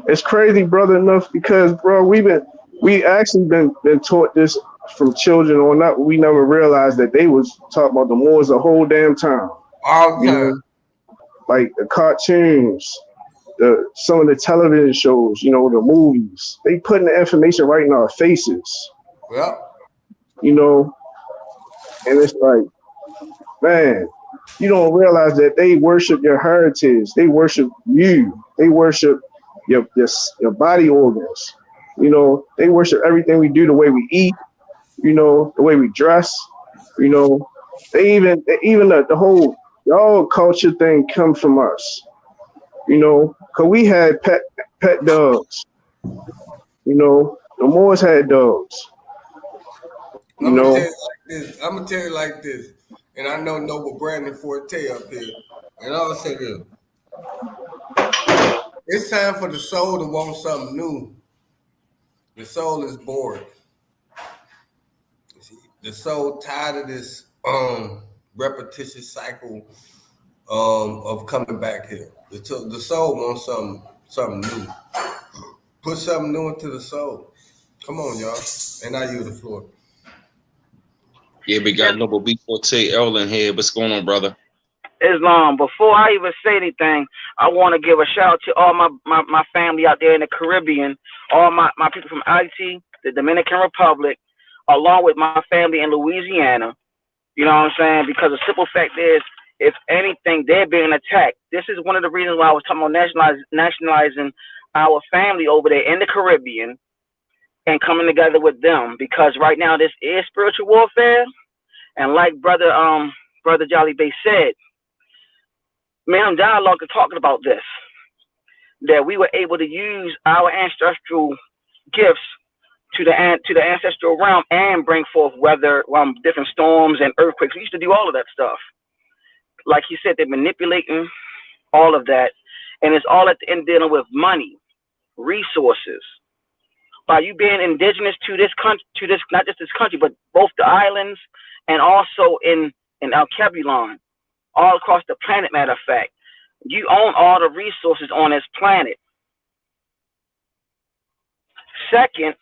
It's crazy, brother, enough because, bro, we actually been taught this from children on up. We never realized that they was talking about the Moors the whole damn time. All the time. Know? Like the cartoons, some of the television shows, you know, the movies. They putting the information right in our faces. Yep. You know, and it's like, man, you don't realize that they worship your heritage. They worship you. They worship your body organs. You know, they worship everything we do, the way we eat, you know, the way we dress, you know. They even the whole culture thing come from us, you know, cause we had pet dogs, you know. The Moors had dogs, you I'm gonna tell know. you like this. I'm gonna tell you like this, and I know Noble Brandon Forte up here, and I'm gonna say this: it's time for the soul to want something new. The soul is bored. The soul tired of this repetitious cycle of coming back here. The soul wants something new. Put something new into the soul. Come on, y'all. And I use the floor. Yeah, we got Noble B Forte L in here. What's going on, brother? Islam. Before I even say anything, I want to give a shout out to all my family out there in the Caribbean, all my people from Haiti, the Dominican Republic, along with my family in Louisiana. You know what I'm saying? Because the simple fact is, if anything, they're being attacked. This is one of the reasons why I was talking about nationalizing our family over there in the Caribbean and coming together with them. Because right now, this is spiritual warfare. And like brother Jolly Bay said, man, dialogue is talking about this, that we were able to use our ancestral gifts to the ancestral realm and bring forth weather, different storms and earthquakes. We used to do all of that stuff. Like he said, they're manipulating all of that, and it's all at the end dealing with money, resources. By you being indigenous to this country, not just this country, but both the islands and also in Alkebulan, all across the planet. Matter of fact, you own all the resources on this planet. Second,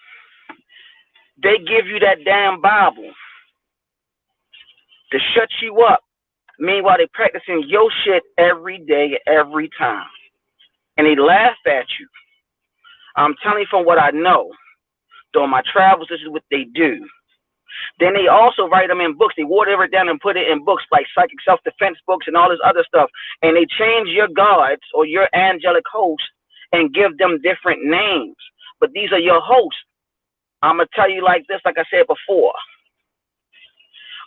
they give you that damn Bible to shut you up. Meanwhile, they practicing your shit every day, every time. And they laugh at you. I'm telling you from what I know. During my travels, this is what they do. Then they also write them in books. They water it down and put it in books like psychic self-defense books and all this other stuff. And they change your gods or your angelic hosts and give them different names. But these are your hosts. I'm going to tell you like this, like I said before.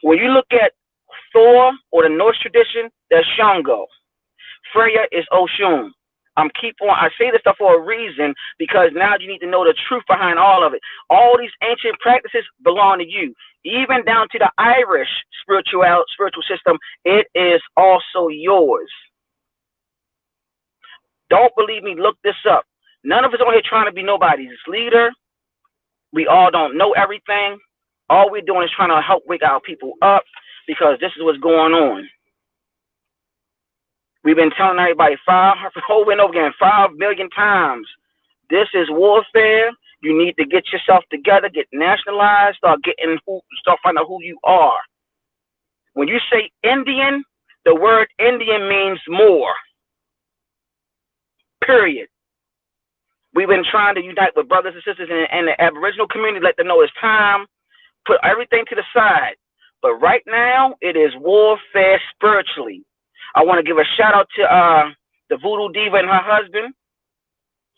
When you look at Thor or the Norse tradition, there's Shango. Freya is Oshun. I say this stuff for a reason, because now you need to know the truth behind all of it. All these ancient practices belong to you, even down to the Irish spiritual system. It is also yours. Don't believe me? Look this up. None of us on here trying to be nobody's leader. We all don't know everything. All we're doing is trying to help wake our people up, because this is what's going on. We've been telling everybody over and over again, 5 million times. This is warfare. You need to get yourself together, get nationalized, start finding out who you are. When you say Indian, the word Indian means more. Period. We've been trying to unite with brothers and sisters in the Aboriginal community, let them know it's time, put everything to the side. But right now, it is warfare spiritually. I want to give a shout out to the Voodoo Diva and her husband.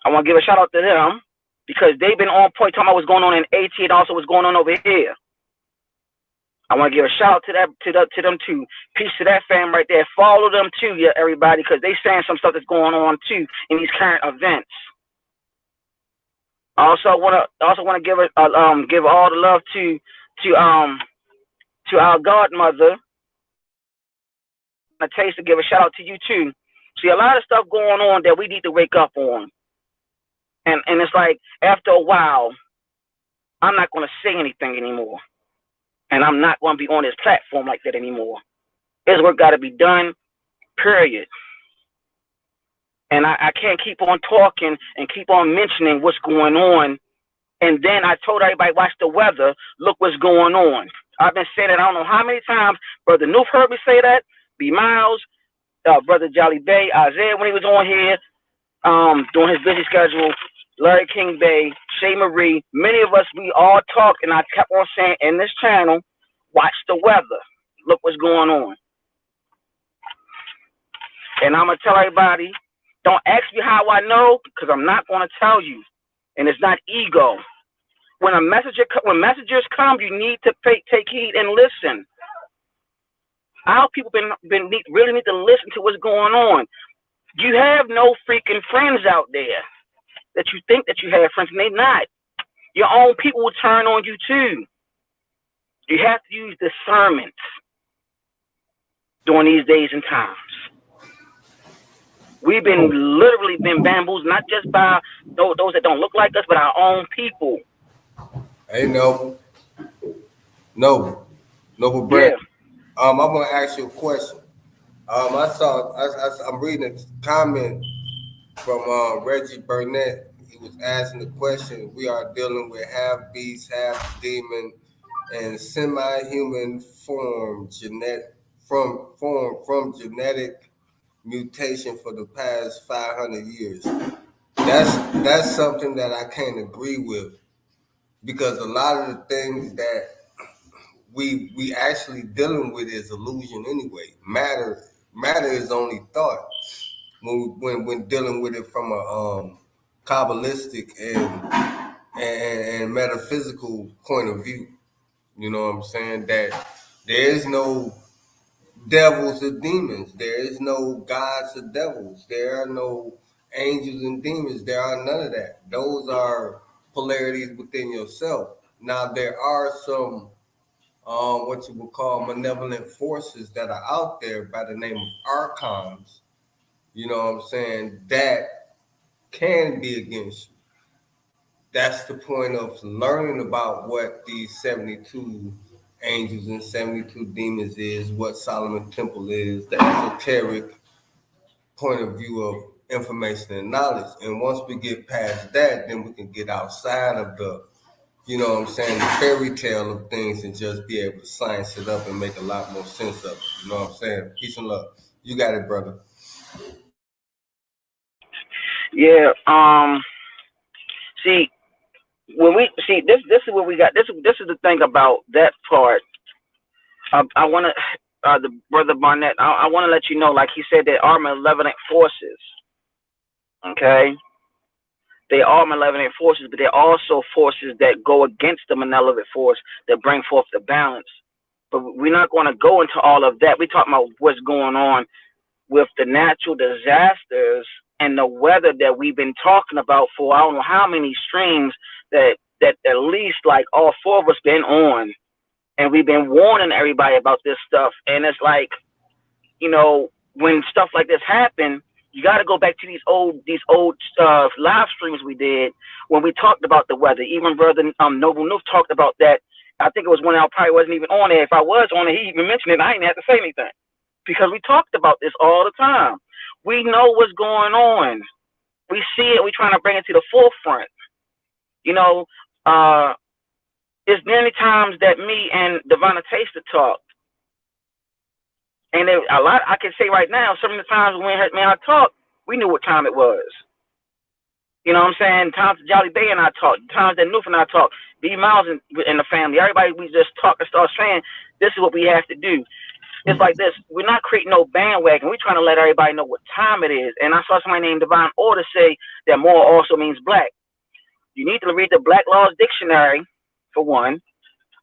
I want to give a shout out to them, because they've been on point talking about what's going on in AT and also what's going on over here. I want to give a shout out to them too. Peace to that fam right there. Follow them too, yeah, everybody, because they saying some stuff that's going on too in these current events. I also want to give all the love to our godmother. A taste to give a shout out to you too. See, a lot of stuff going on that we need to wake up on. And it's like, after a while, I'm not going to say anything anymore. And I'm not going to be on this platform like that anymore. This work got to be done, period. And I can't keep on talking and keep on mentioning what's going on. And then I told everybody, watch the weather. Look what's going on. I've been saying it, I don't know how many times. Brother Noof heard me say that. B. Miles, Brother Jolly Bay, Isaiah when he was on here, doing his busy schedule, Larry King Bay, Shay Marie, many of us, we all talk, and I kept on saying in this channel, watch the weather. Look what's going on. And I'm going to tell everybody, Don't ask me how I know, because I'm not going to tell you. And it's not ego. When when messengers come, you need to take heed and listen. Our people really need to listen to what's going on. You have no freaking friends out there that you think that you have friends, and they're not. Your own people will turn on you too. You have to use discernment during these days and times. We've literally been bamboozled, not just by those that don't look like us, but our own people. Hey, Noble Brent. Yeah. I want to ask you a question. I'm reading a comment from Reggie Burnett. He was asking the question: we are dealing with half beast, half demon, and semi-human form from genetic mutation for the past 500 years. That's something that I can't agree with, because a lot of the things that we actually dealing with is illusion anyway. Matter is only thought when dealing with it from a Kabbalistic and metaphysical point of view. You know what I'm saying? That there is no devils or demons. There is no gods or devils. There are no angels and demons. There are none of that. Those are polarities within yourself. Now there are some what you would call malevolent forces that are out there by the name of archons. You know what I'm saying? That can be against you. That's the point of learning about what these 72 angels and 72 demons is, what Solomon Temple is, the esoteric point of view of information and knowledge. And once we get past that, then we can get outside of the, you know what I'm saying, the fairy tale of things, and just be able to science it up and make a lot more sense of it. You know what I'm saying? Peace and love. You got it, brother. Yeah. See, when we see this is what we got. This is the thing about that part. I want to, the brother Barnett. I want to let you know, like he said, there are malevolent forces. Okay, they are malevolent forces, but they're also forces that go against the malevolent force that bring forth the balance. But we're not going to go into all of that. We're talking about what's going on with the natural disasters and the weather that we've been talking about for I don't know how many streams that at least like all four of us been on, and we've been warning everybody about this stuff. And it's like, you know, when stuff like this happen, you got to go back to these old live streams we did when we talked about the weather. Even brother Noble Nuke talked about that. I think it was when I probably wasn't even on there. If I was on it, he even mentioned it. I didn't have to say anything, because we talked about this all the time. We know what's going on. We see it. We're trying to bring it to the forefront. You know, it's many times that me and Divina Taster talked. And a lot, I can say right now, some of the times when I talked, we knew what time it was. You know what I'm saying? Times that Jolly Bay and I talked, times that Noof and I talked, B Miles and the family, everybody, we just talk and start saying, this is what we have to do. It's like this. We're not creating no bandwagon. We're trying to let everybody know what time it is. And I saw somebody named Divine Order say that more also means black. You need to read the Black Laws Dictionary, for one.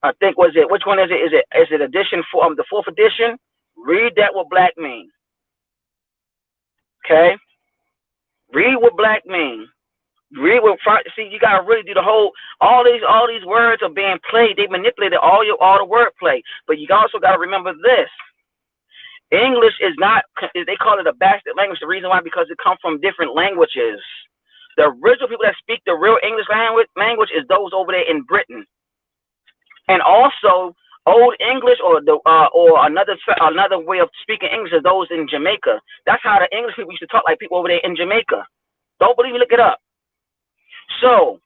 I think, which one is it? Is it edition for the 4th edition? Read that what black means. Okay? Read what black means. Read what, see, you gotta really do the whole, all these words are being played. They manipulated all the wordplay. But you also gotta remember this. English is not, they call it a bastard language. The reason why, because it comes from different languages. The original people that speak the real English language is those over there in Britain. And also, Old English or another way of speaking English is those in Jamaica. That's how the English people used to talk, like people over there in Jamaica. Don't believe me? Look it up. So,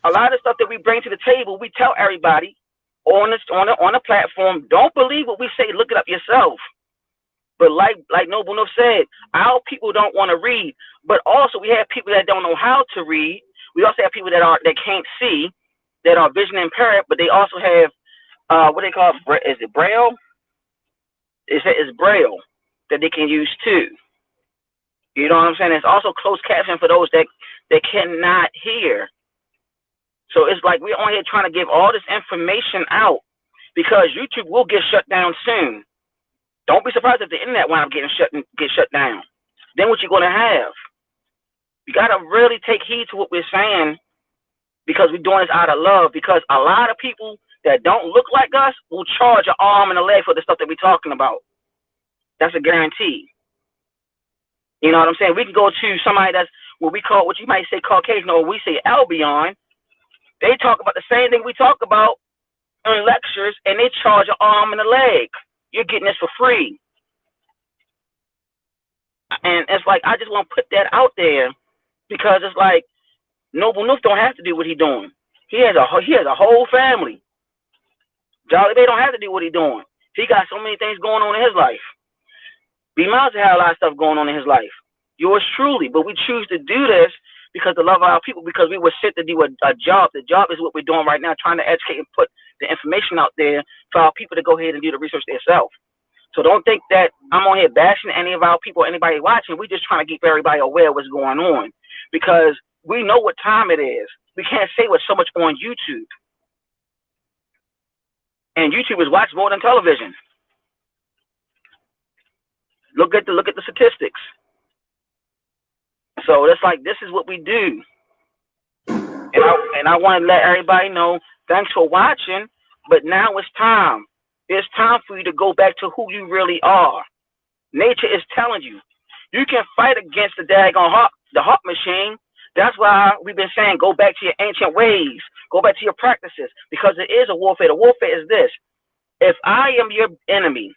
a lot of stuff that we bring to the table, we tell everybody on the platform. Don't believe what we say. Look it up yourself. But like Noble Noof said, our people don't want to read. But also, we have people that don't know how to read. We also have people that can't see, that are vision impaired, but they also have what they call, is it Braille? It's Braille that they can use too. You know what I'm saying? It's also closed caption for those that cannot hear. So it's like we're on here trying to give all this information out because YouTube will get shut down soon. Don't be surprised if the internet winds up get shut down. Then what you gonna have? You gotta really take heed to what we're saying because we're doing this out of love. Because a lot of people that don't look like us will charge an arm and a leg for the stuff that we're talking about. That's a guarantee. You know what I'm saying? We can go to somebody that's what you might say Caucasian, or we say Albion. They talk about the same thing we talk about in lectures, and they charge an arm and a leg. You're getting this for free. And it's like, I just want to put that out there because it's like, Noble Nuke don't have to do what he's doing. He has a whole family. Jolly Bay don't have to do what he's doing. He got so many things going on in his life. B Miles had a lot of stuff going on in his life. Yours truly. But we choose to do this because to love our people, because we were sent to do a job. The job is what we're doing right now, trying to educate and put the information out there for our people to go ahead and do the research themselves. So don't think that I'm on here bashing any of our people, anybody watching. We're just trying to keep everybody aware of what's going on because we know what time it is. We can't say what's so much on YouTube. And YouTube is watched more than television. Look at the statistics. So it's like, this is what we do. And I want to let everybody know, thanks for watching, but now it's time. It's time for you to go back to who you really are. Nature is telling you. You can fight against the daggone heart machine. That's why we've been saying, go back to your ancient ways. Go back to your practices. Because it is a warfare. The warfare is this. If I am your enemy,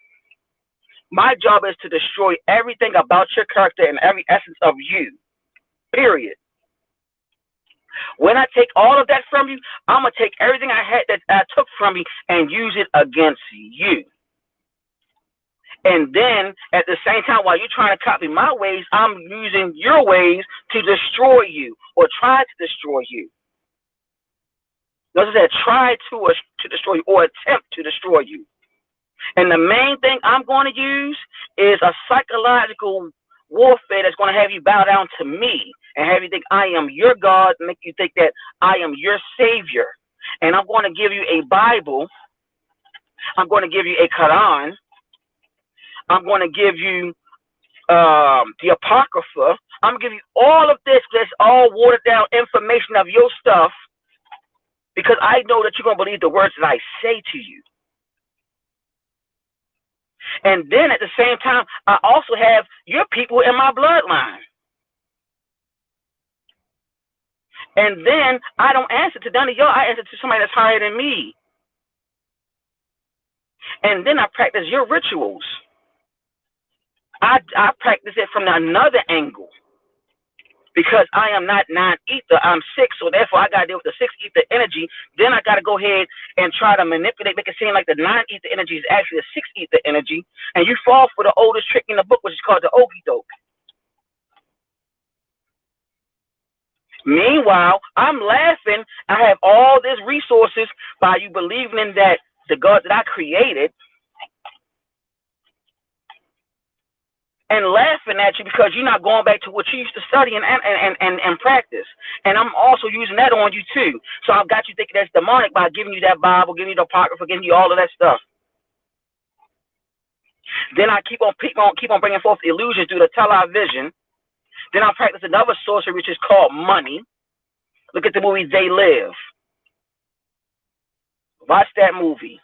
my job is to destroy everything about your character and every essence of you. Period. When I take all of that from you, I'm going to take everything I had that I took from you and use it against you. And then at the same time, while you're trying to copy my ways, I'm using your ways to destroy you or try to destroy you. Notice that try to destroy you or attempt to destroy you. And the main thing I'm going to use is a psychological warfare that's going to have you bow down to me and have you think I am your God, make you think that I am your Savior. And I'm going to give you a Bible. I'm going to give you a Quran. I'm going to give you the Apocrypha. I'm going to give you all of this. That's all watered down information of your stuff because I know that you're going to believe the words that I say to you. And then at the same time, I also have your people in my bloodline. And then I don't answer to none of y'all. I answer to somebody that's higher than me. And then I practice your rituals. I practice it from another angle. Because I am not non-ether, I'm 6, so therefore I got to deal with the 6 ether energy. Then I got to go ahead and try to manipulate, make it seem like the non-ether energy is actually the 6 ether energy. And you fall for the oldest trick in the book, which is called the Okie doke. Meanwhile, I'm laughing. I have all these resources by you believing in that the God that I created and laughing at you because you're not going back to what you used to study and practice. And I'm also using that on you too. So I've got you thinking that's demonic by giving you that Bible, giving you the Apocrypha, giving you all of that stuff. Then I keep on bringing forth illusions through the television. Then I practice another sorcery which is called money. Look at the movie They Live. Watch that movie.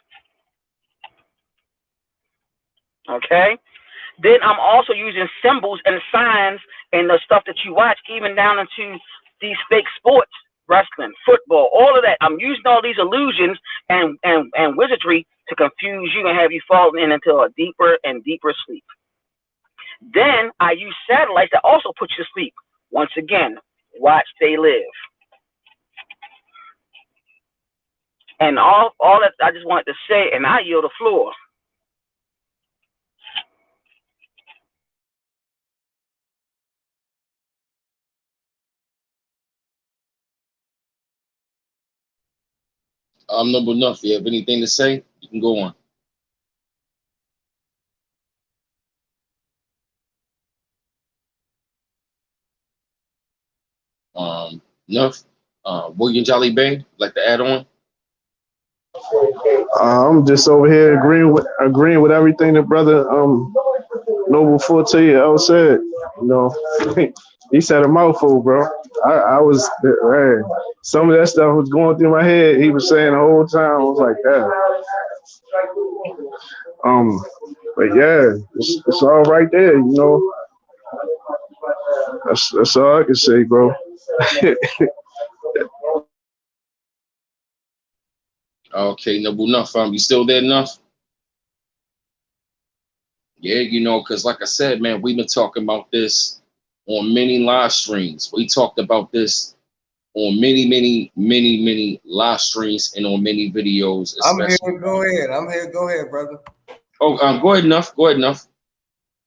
Okay? Then I'm also using symbols and signs and the stuff that you watch, even down into these fake sports, wrestling, football, all of that. I'm using all these illusions and wizardry to confuse you and have you falling into a deeper and deeper sleep. Then I use satellites that also put you to sleep. Once again, watch They Live. And all that I just wanted to say, and I yield the floor. Noble enough. If you have anything to say, you can go on. Enough. William Jolly Bay, like to add on? I'm just over here agreeing with everything that brother Noble Forte said. You know, he said a mouthful, bro. I was man, some of that stuff was going through my head. He was saying the whole time. I was like, yeah. But yeah, it's all right there. You know, that's all I can say, bro. Okay, Noble Enough. You still there, Enough? Yeah, you know, because like I said, man, we've been talking about this on many live streams. We talked about this on many live streams and on many videos, especially. I'm here. Go ahead. I'm here. Go ahead, brother. Oh, go ahead, Enough. Go ahead, Enough.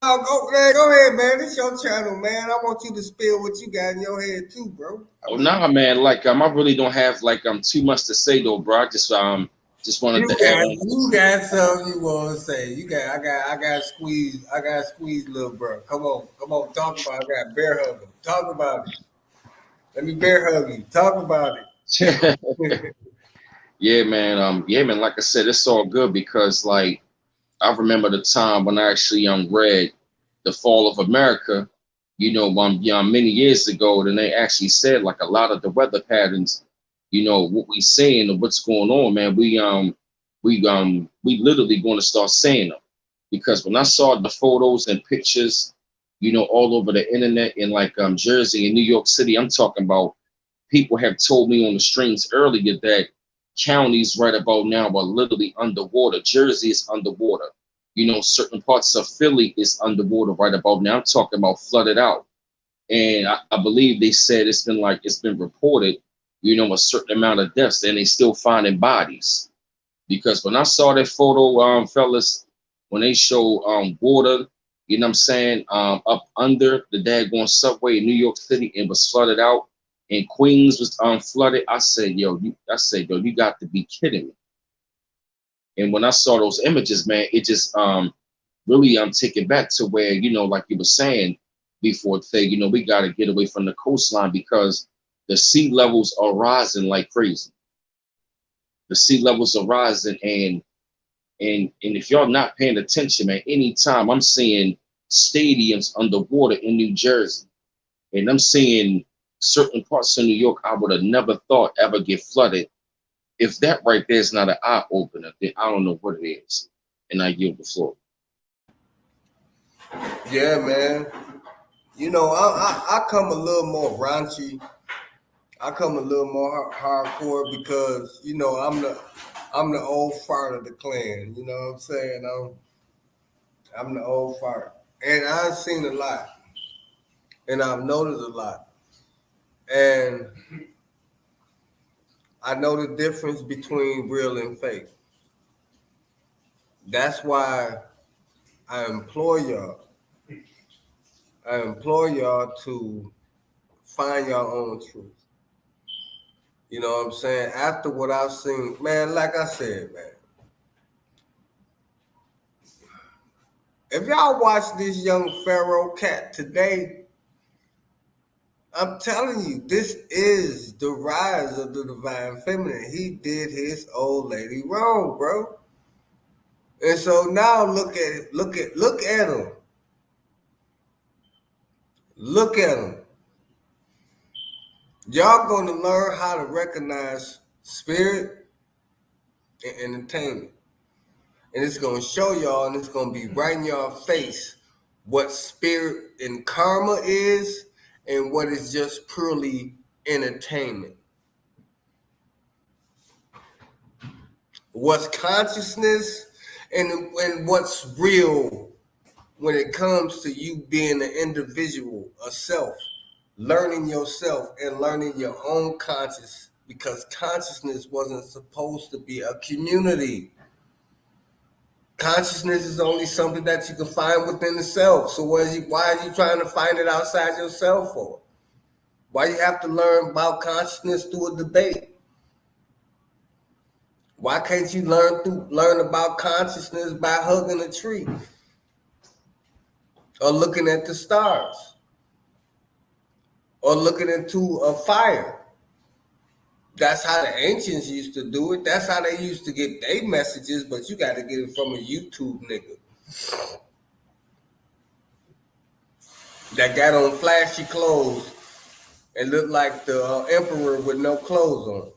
Oh, go ahead, man. It's your channel, man. I want you to spill what you got in your head too, bro. Oh, nah, man. Like, I really don't have like too much to say though, bro. I just wanted to add on. You got something you want to say? I got squeeze, little bro. Come on, talk about it. I got bear hug him. Talk about it. Let me bear hug you. Talk about it. Yeah, man. Like I said, it's all good because like I remember the time when I actually read The Fall of America, you know, many years ago, then they actually said like a lot of the weather patterns, you know, what we seeing and what's going on, man. We literally going to start saying them because when I saw the photos and pictures, you know, all over the internet in like Jersey and New York City, I'm talking about people have told me on the streams earlier that counties right about now are literally underwater. Jersey is underwater. You know, certain parts of Philly is underwater right about now. I'm talking about flooded out. And I believe they said it's been reported, you know, a certain amount of deaths and they still finding bodies. Because when I saw that photo, fellas, when they show water, you know what I'm saying, up under the daggone subway in New York City, it was flooded out. And Queens was flooded. I said, yo, you got to be kidding me. And when I saw those images, man, it just really taken back to where, you know, like you were saying before, you know, we got to get away from the coastline because the sea levels are rising like crazy. The sea levels are rising, and if y'all not paying attention, man, anytime I'm seeing stadiums underwater in New Jersey, and I'm seeing certain parts of New York I would have never thought ever get flooded. If that right there is not an eye opener, then I don't know what it is. And I yield the floor. Yeah, man. You know, I come a little more raunchy. I come a little more hardcore because, you know, I'm the old fart of the clan. You know what I'm saying? I'm the old fart. And I've seen a lot. And I've noticed a lot. And I know the difference between real and fake. That's why I implore y'all to find your own truth. You know what I'm saying? After what I've seen, man, like I said, man, if y'all watch this young Pharaoh cat today, I'm telling you, this is the rise of the divine feminine. He did his old lady wrong, bro. And so now look at him. Look at him. Look at him. Y'all gonna learn how to recognize spirit and entertainment. And it's gonna show y'all, and it's gonna be right in your face what spirit and karma is and what is just purely entertainment. What's consciousness and what's real when it comes to you being an individual, a self, learning yourself and learning your own conscious, because consciousness wasn't supposed to be a community. Consciousness is only something that you can find within the self. So why are you trying to find it outside yourself for? Why you have to learn about consciousness through a debate? Why can't you learn about consciousness by hugging a tree or looking at the stars or looking into a fire That's how the ancients used to do it. That's how they used to get their messages, but you got to get it from a YouTube nigga that got on flashy clothes and looked like the emperor with no clothes on.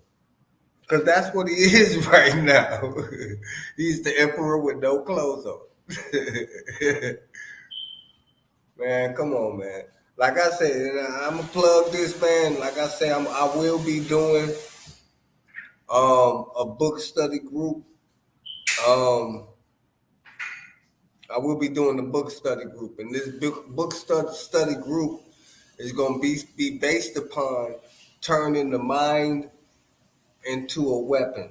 Because that's what he is right now. He's the emperor with no clothes on. Man, come on, man. Like I said, and I'm going to plug this, man. Like I said, I will be doing a book study group. I will be doing the book study group. And this book study group is going to be based upon turning the mind into a weapon.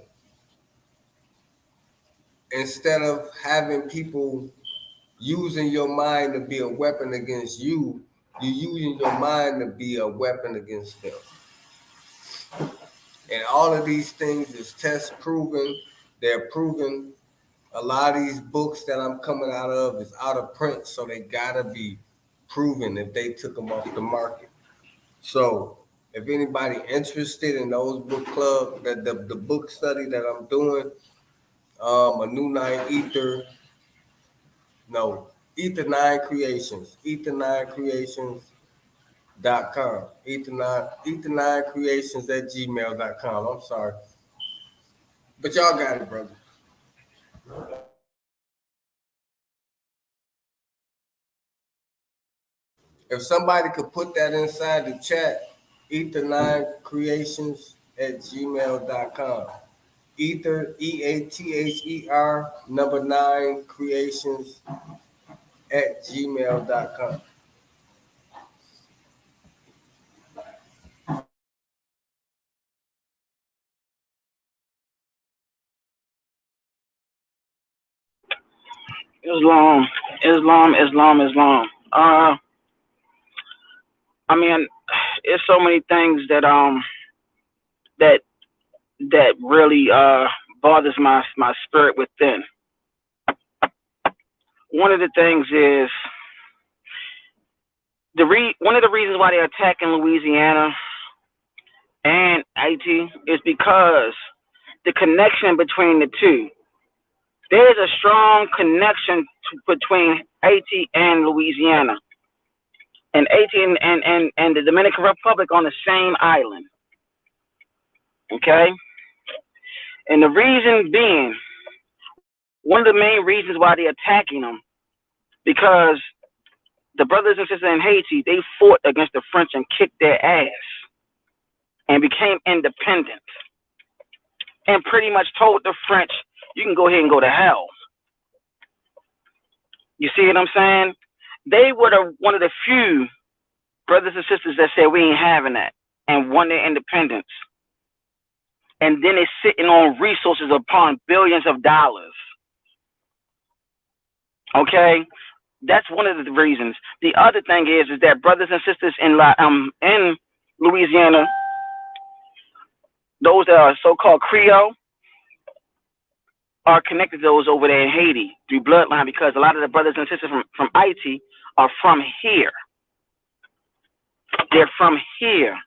Instead of having people using your mind to be a weapon against you, you're using your mind to be a weapon against them. And all of these things is test proven. They're proven. A lot of these books that I'm coming out of is out of print, so they gotta be proven if they took them off the market. So if anybody interested in those book club, the book study that I'm doing, a new nine Ether, no, Ether 9 Creations, Ether9Creations.com, Ether9 Creations at gmail.com. I'm sorry. But y'all got it, brother. If somebody could put that inside the chat, Ether9 Creations at gmail.com. Ether, EATHER, number 9 Creations at gmail.com. Islam. I mean, it's so many things that that really bothers my spirit within. One of the things is one of the reasons why they're attacking Louisiana and Haiti is because the connection between the two. There's a strong connection between Haiti and Louisiana, and Haiti and the Dominican Republic on the same island. Okay, and the reason being, one of the main reasons why they're attacking them, because the brothers and sisters in Haiti, they fought against the French and kicked their ass and became independent and pretty much told the French, you can go ahead and go to hell. You see what I'm saying? They were one of the few brothers and sisters that said we ain't having that and won their independence. And then they're sitting on resources upon billions of dollars. Okay? That's one of the reasons. The other thing is that brothers and sisters in Louisiana, those that are so-called Creole, are connected to those over there in Haiti through bloodline, because a lot of the brothers and sisters from Haiti are from here. They're from here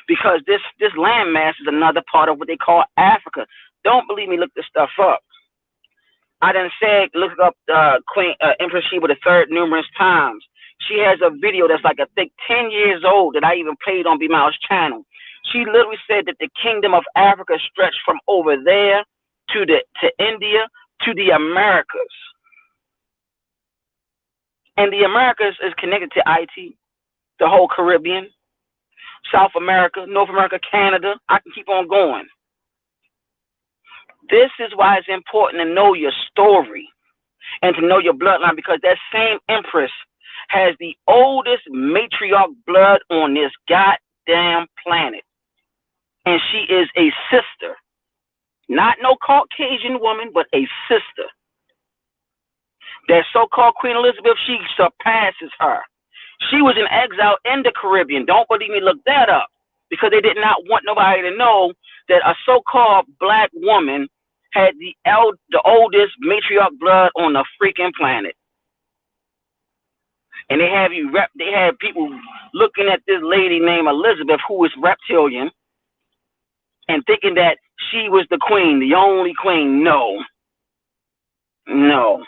because this landmass is another part of what they call Africa. Don't believe me? Look this stuff up. I done said look up Queen Empress Sheba III numerous times. She has a video that's like I think 10 years old that I even played on B Miles channel. She literally said that the kingdom of Africa stretched from over there to India to the Americas. And the Americas is connected to IT, the whole Caribbean, South America, North America, Canada. I can keep on going. This is why it's important to know your story and to know your bloodline, because that same empress has the oldest matriarch blood on this goddamn planet. And she is a sister. Not no Caucasian woman, but a sister. That so-called Queen Elizabeth, she surpasses her. She was in exile in the Caribbean. Don't believe me? Look that up. Because they did not want nobody to know that a so-called black woman had the oldest matriarch blood on the freaking planet. And they have people looking at this lady named Elizabeth, who is reptilian. and thinking that she was the queen, the only queen. No. No.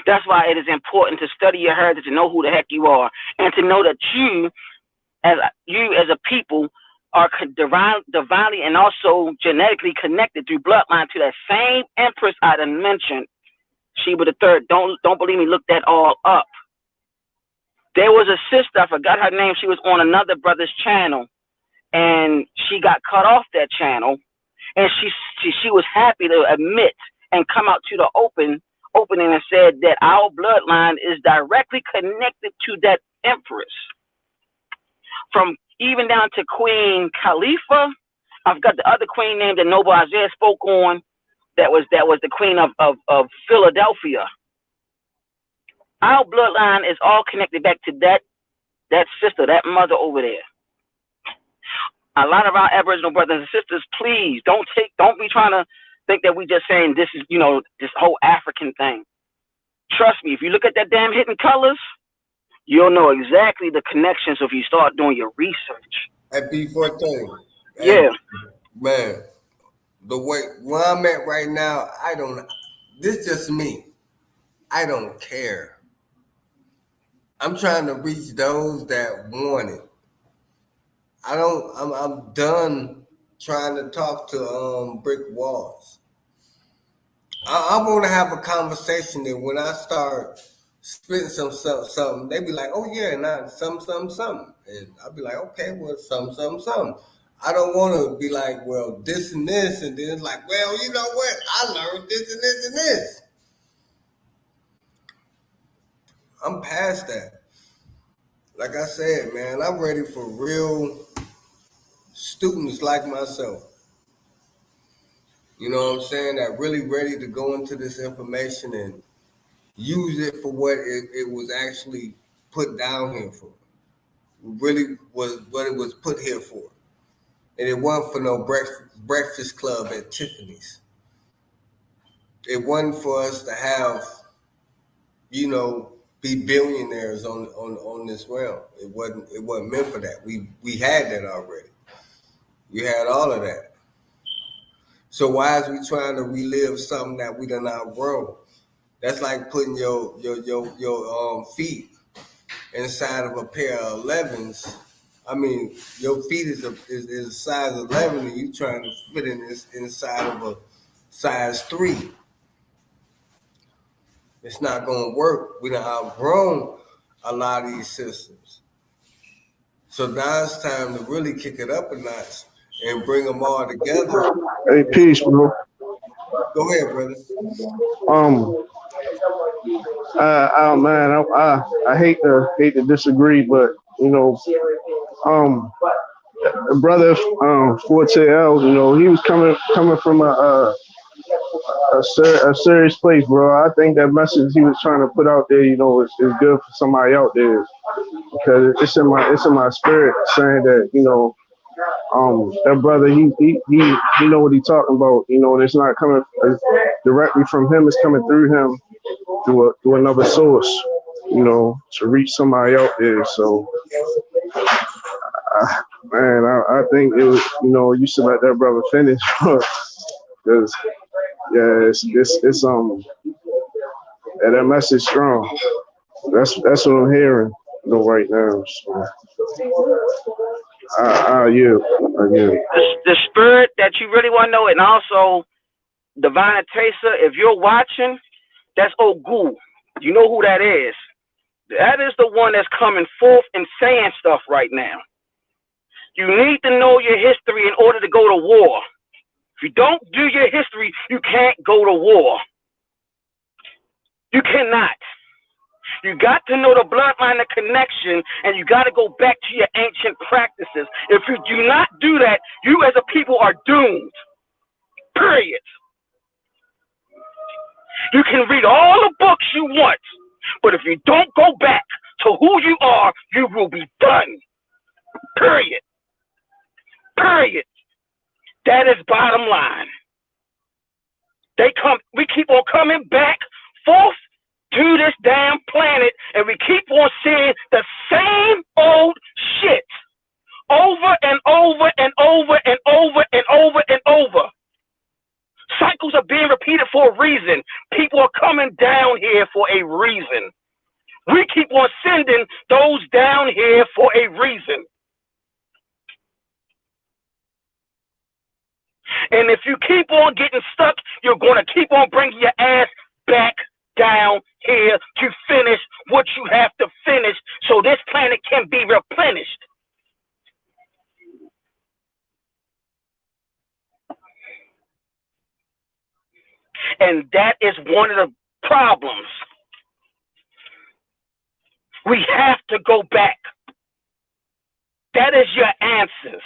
That's why it is important to study your heritage, to know who the heck you are, and to know that you as a people are divinely and also genetically connected through bloodline to that same empress I done mentioned, Sheba the Third. Don't believe me, look that all up. There was a sister, I forgot her name, she was on another brother's channel, and she got cut off that channel, and she was happy to admit and come out to the opening and said that our bloodline is directly connected to that empress. From even down to Queen Khalifa, I've got the other queen name that Noble Isaiah spoke on, that was the queen of Philadelphia. Our bloodline is all connected back to that sister, that mother over there. A lot of our Aboriginal brothers and sisters, please don't be trying to think that we just saying this is, this whole African thing. Trust me, if you look at that damn Hidden Colors, you'll know exactly the connections if you start doing your research. At B14. Yeah. Man, the way where I'm at right now, this is just me. I don't care. I'm trying to reach those that want it. I'm done trying to talk to brick walls. I want to have a conversation that when I start spitting something, they be like, oh yeah, nah, something. And I'll be like, okay, well, something. I don't want to be like, well, this and this, and then it's like, well, you know what? I learned this and this and this. I'm past that. Like I said, man, I'm ready for real students like myself. You know what I'm saying? That really ready to go into this information and use it for what it was actually put down here for. It really was what it was put here for. And it wasn't for no breakfast club at Tiffany's. It wasn't for us to have, be billionaires on this realm. It wasn't meant for that. We had that already. We had all of that. So why is we trying to relive something that we done outgrown? That's like putting your feet inside of a pair of 11s. I mean, your feet is a size 11, and you trying to fit in this inside of a size 3. It's not gonna work. We done outgrown a lot of these systems. So now it's time to really kick it up a notch and bring them all together. Hey, peace, bro. Go ahead, brother. Man, I hate to disagree, but brother Forte L, he was coming from a serious place, bro. I think that message he was trying to put out there, is good for somebody out there, because it's in my spirit saying that, that brother, he know what he's talking about, and it's not coming directly from him, it's coming through him through another source, to reach somebody out there. So, man, I think it was, you should let that brother finish, because it's that message strong. That's what I'm hearing, right now. So. The spirit that you really want to know, and also Divine Tesa, if you're watching, that's Ogu. You know who that is. That is the one that's coming forth and saying stuff right now. You need to know your history in order to go to war. If you don't do your history, you can't go to war. You cannot. You got to know the bloodline, the connection, and you got to go back to your ancient practices. If you do not do that, you as a people are doomed. Period. You can read all the books you want, but if you don't go back to who you are, you will be done. Period. Period. That is bottom line. We keep on coming back forth to this damn planet, and we keep on seeing the same old shit over and over and over and over and over and over. Cycles are being repeated for a reason. People are coming down here for a reason. We keep on sending those down here for a reason. And if you keep on getting stuck, you're going to keep on bringing your ass back down here to finish what you have to finish so this planet can be replenished. And that is one of the problems. We have to go back. That is your answers.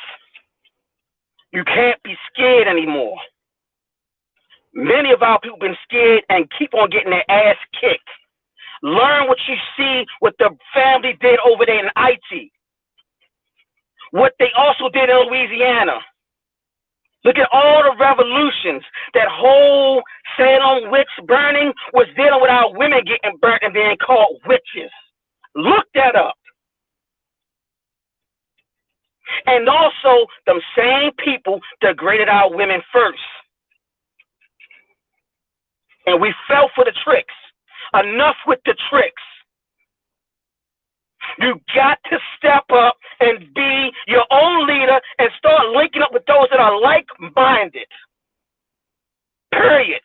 You can't be scared anymore. Many of our people have been scared and keep on getting their ass kicked. Learn what you see, what the family did over there in IT. What they also did in Louisiana. Look at all the revolutions. That whole Salem witch burning was dealing with our women getting burnt and being called witches. Look that up. And also, them same people degraded our women first. And we fell for the tricks. Enough with the tricks. You got to step up and be your own leader and start linking up with those that are like-minded. Period.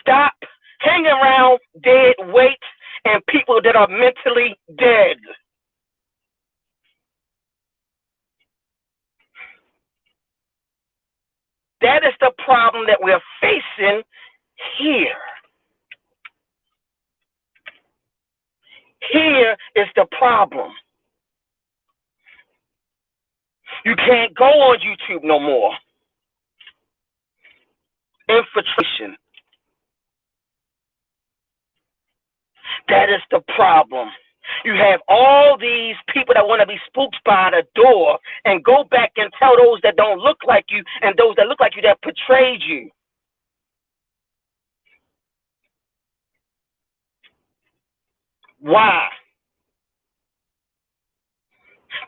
Stop hanging around dead weight and people that are mentally dead. That is the problem that we're facing here. Here is the problem. You can't go on YouTube no more. Infiltration. That is the problem. You have all these people that want to be spooked by the door and go back and tell those that don't look like you and those that look like you that portrayed you. Why?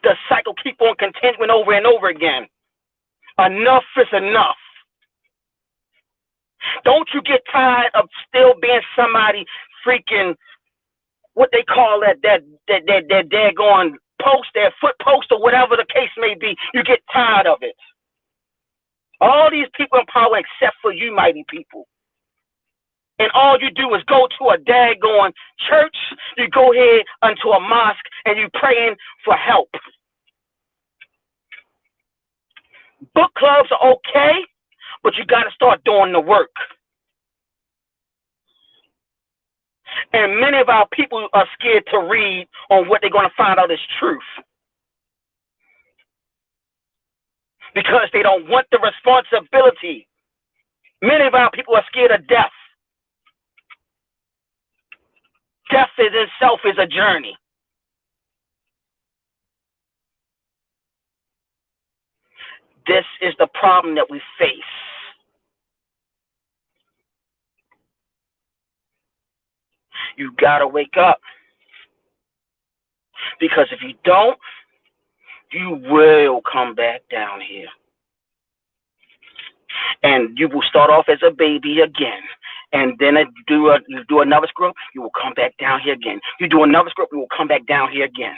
The cycle keep on continuing over and over again. Enough is enough. Don't you get tired of still being somebody freaking what they call that daggone post, that foot post or whatever the case may be. You get tired of it. All these people in power except for you, mighty people. And all you do is go to a daggone church, you go here unto a mosque, and you praying for help. Book clubs are okay, but you got to start doing the work. And many of our people are scared to read on what they're going to find out is truth. Because they don't want the responsibility. Many of our people are scared of death. Death in itself is a journey. This is the problem that we face. You gotta wake up. Because if you don't, you will come back down here. And you will start off as a baby again. And then you do another screw, you will come back down here again. You do another screw, you will come back down here again.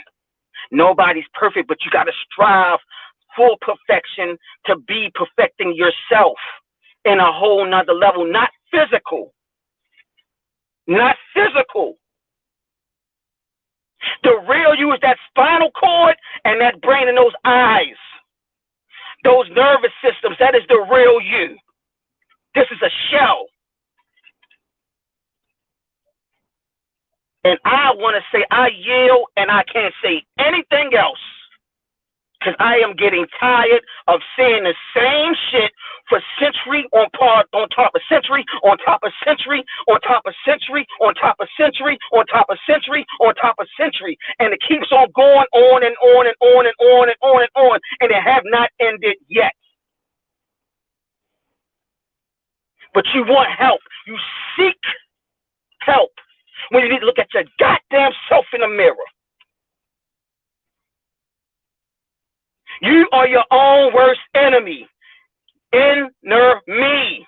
Nobody's perfect, but you got to strive for perfection to be perfecting yourself in a whole nother level, not physical. Not physical. The real you is that spinal cord and that brain and those eyes. Those nervous systems, that is the real you. This is a shell. And I want to say I yield and I can't say anything else. Because I am getting tired of saying the same shit for century on top of century, on top of century, on top of century, on top of century, on top of century, on top of century. And it keeps on going on and on and on and on and on and on. And it have not ended yet. But you want help. You seek help when you need to look at your goddamn self in the mirror. You are your own worst enemy. Inner me.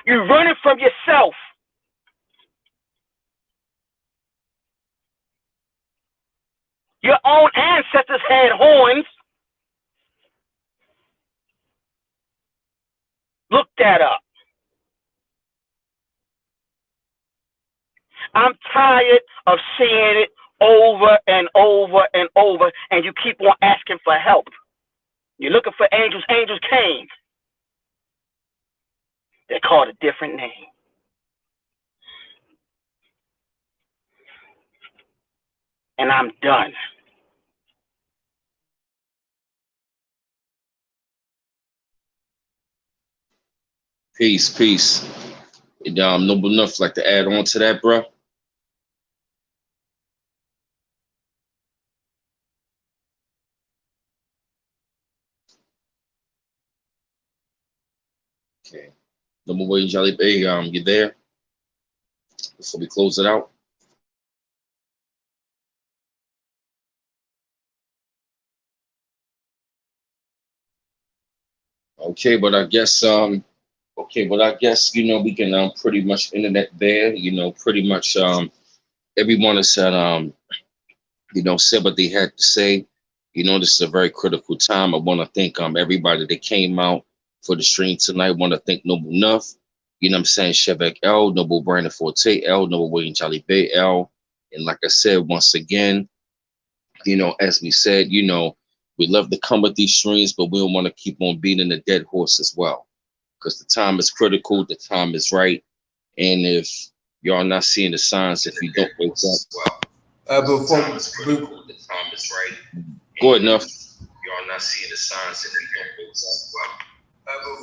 You're running from yourself. Your own ancestors had horns. Look that up. I'm tired of seeing it over and over and over, and you keep on asking for help. You're looking for angels. Angels came. They're called a different name. And I'm done. Peace, peace. And, Noble enough like to add on to that, bro. Okay. Noble Boy Jolly Bay, you there? Before we close it out. Okay, but I guess we can pretty much end it there. Pretty much everyone has said said what they had to say. This is a very critical time. I want to thank everybody that came out for the stream tonight. I want to thank Noble Nuff, I'm saying, Shevek L, Noble Brandon Forte L, Noble William Jolly Bay L. And like I said, once again, as we said, we love to come with these streams, but we don't want to keep on beating the dead horse as well. Because the time is critical, the time is right. And if y'all not seeing the signs, if you don't wake up, Before the time is right. Go ahead, enough. Y'all not seeing the signs if you don't wake up.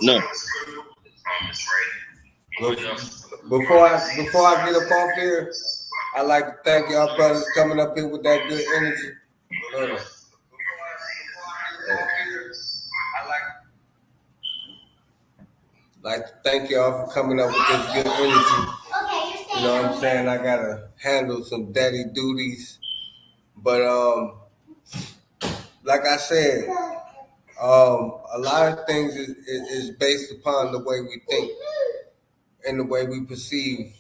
No. The time is right. Before I get up off here, I'd like to thank y'all brothers coming up here with that good energy. Like to thank y'all for coming up with this good energy. You know what I'm saying? I gotta handle some daddy duties, but like I said, a lot of things is based upon the way we think and the way we perceive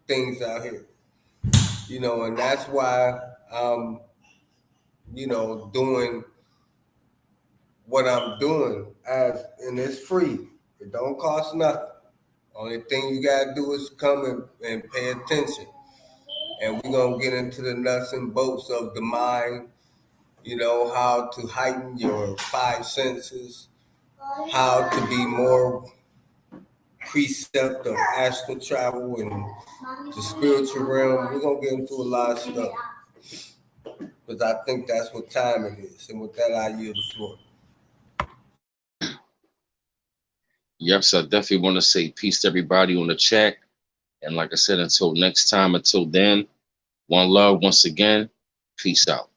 things out here. And that's why I'm, doing what I'm doing, and it's free. It don't cost nothing. Only thing you gotta do is come and pay attention. And we're gonna get into the nuts and bolts of the mind, how to heighten your five senses, how to be more precept of astral travel and the spiritual realm. We're gonna get into a lot of stuff. Because I think that's what time it is. And with that, I yield the floor. Yep, so I definitely want to say peace to everybody on the chat. And like I said, until next time, until then, one love once again. Peace out.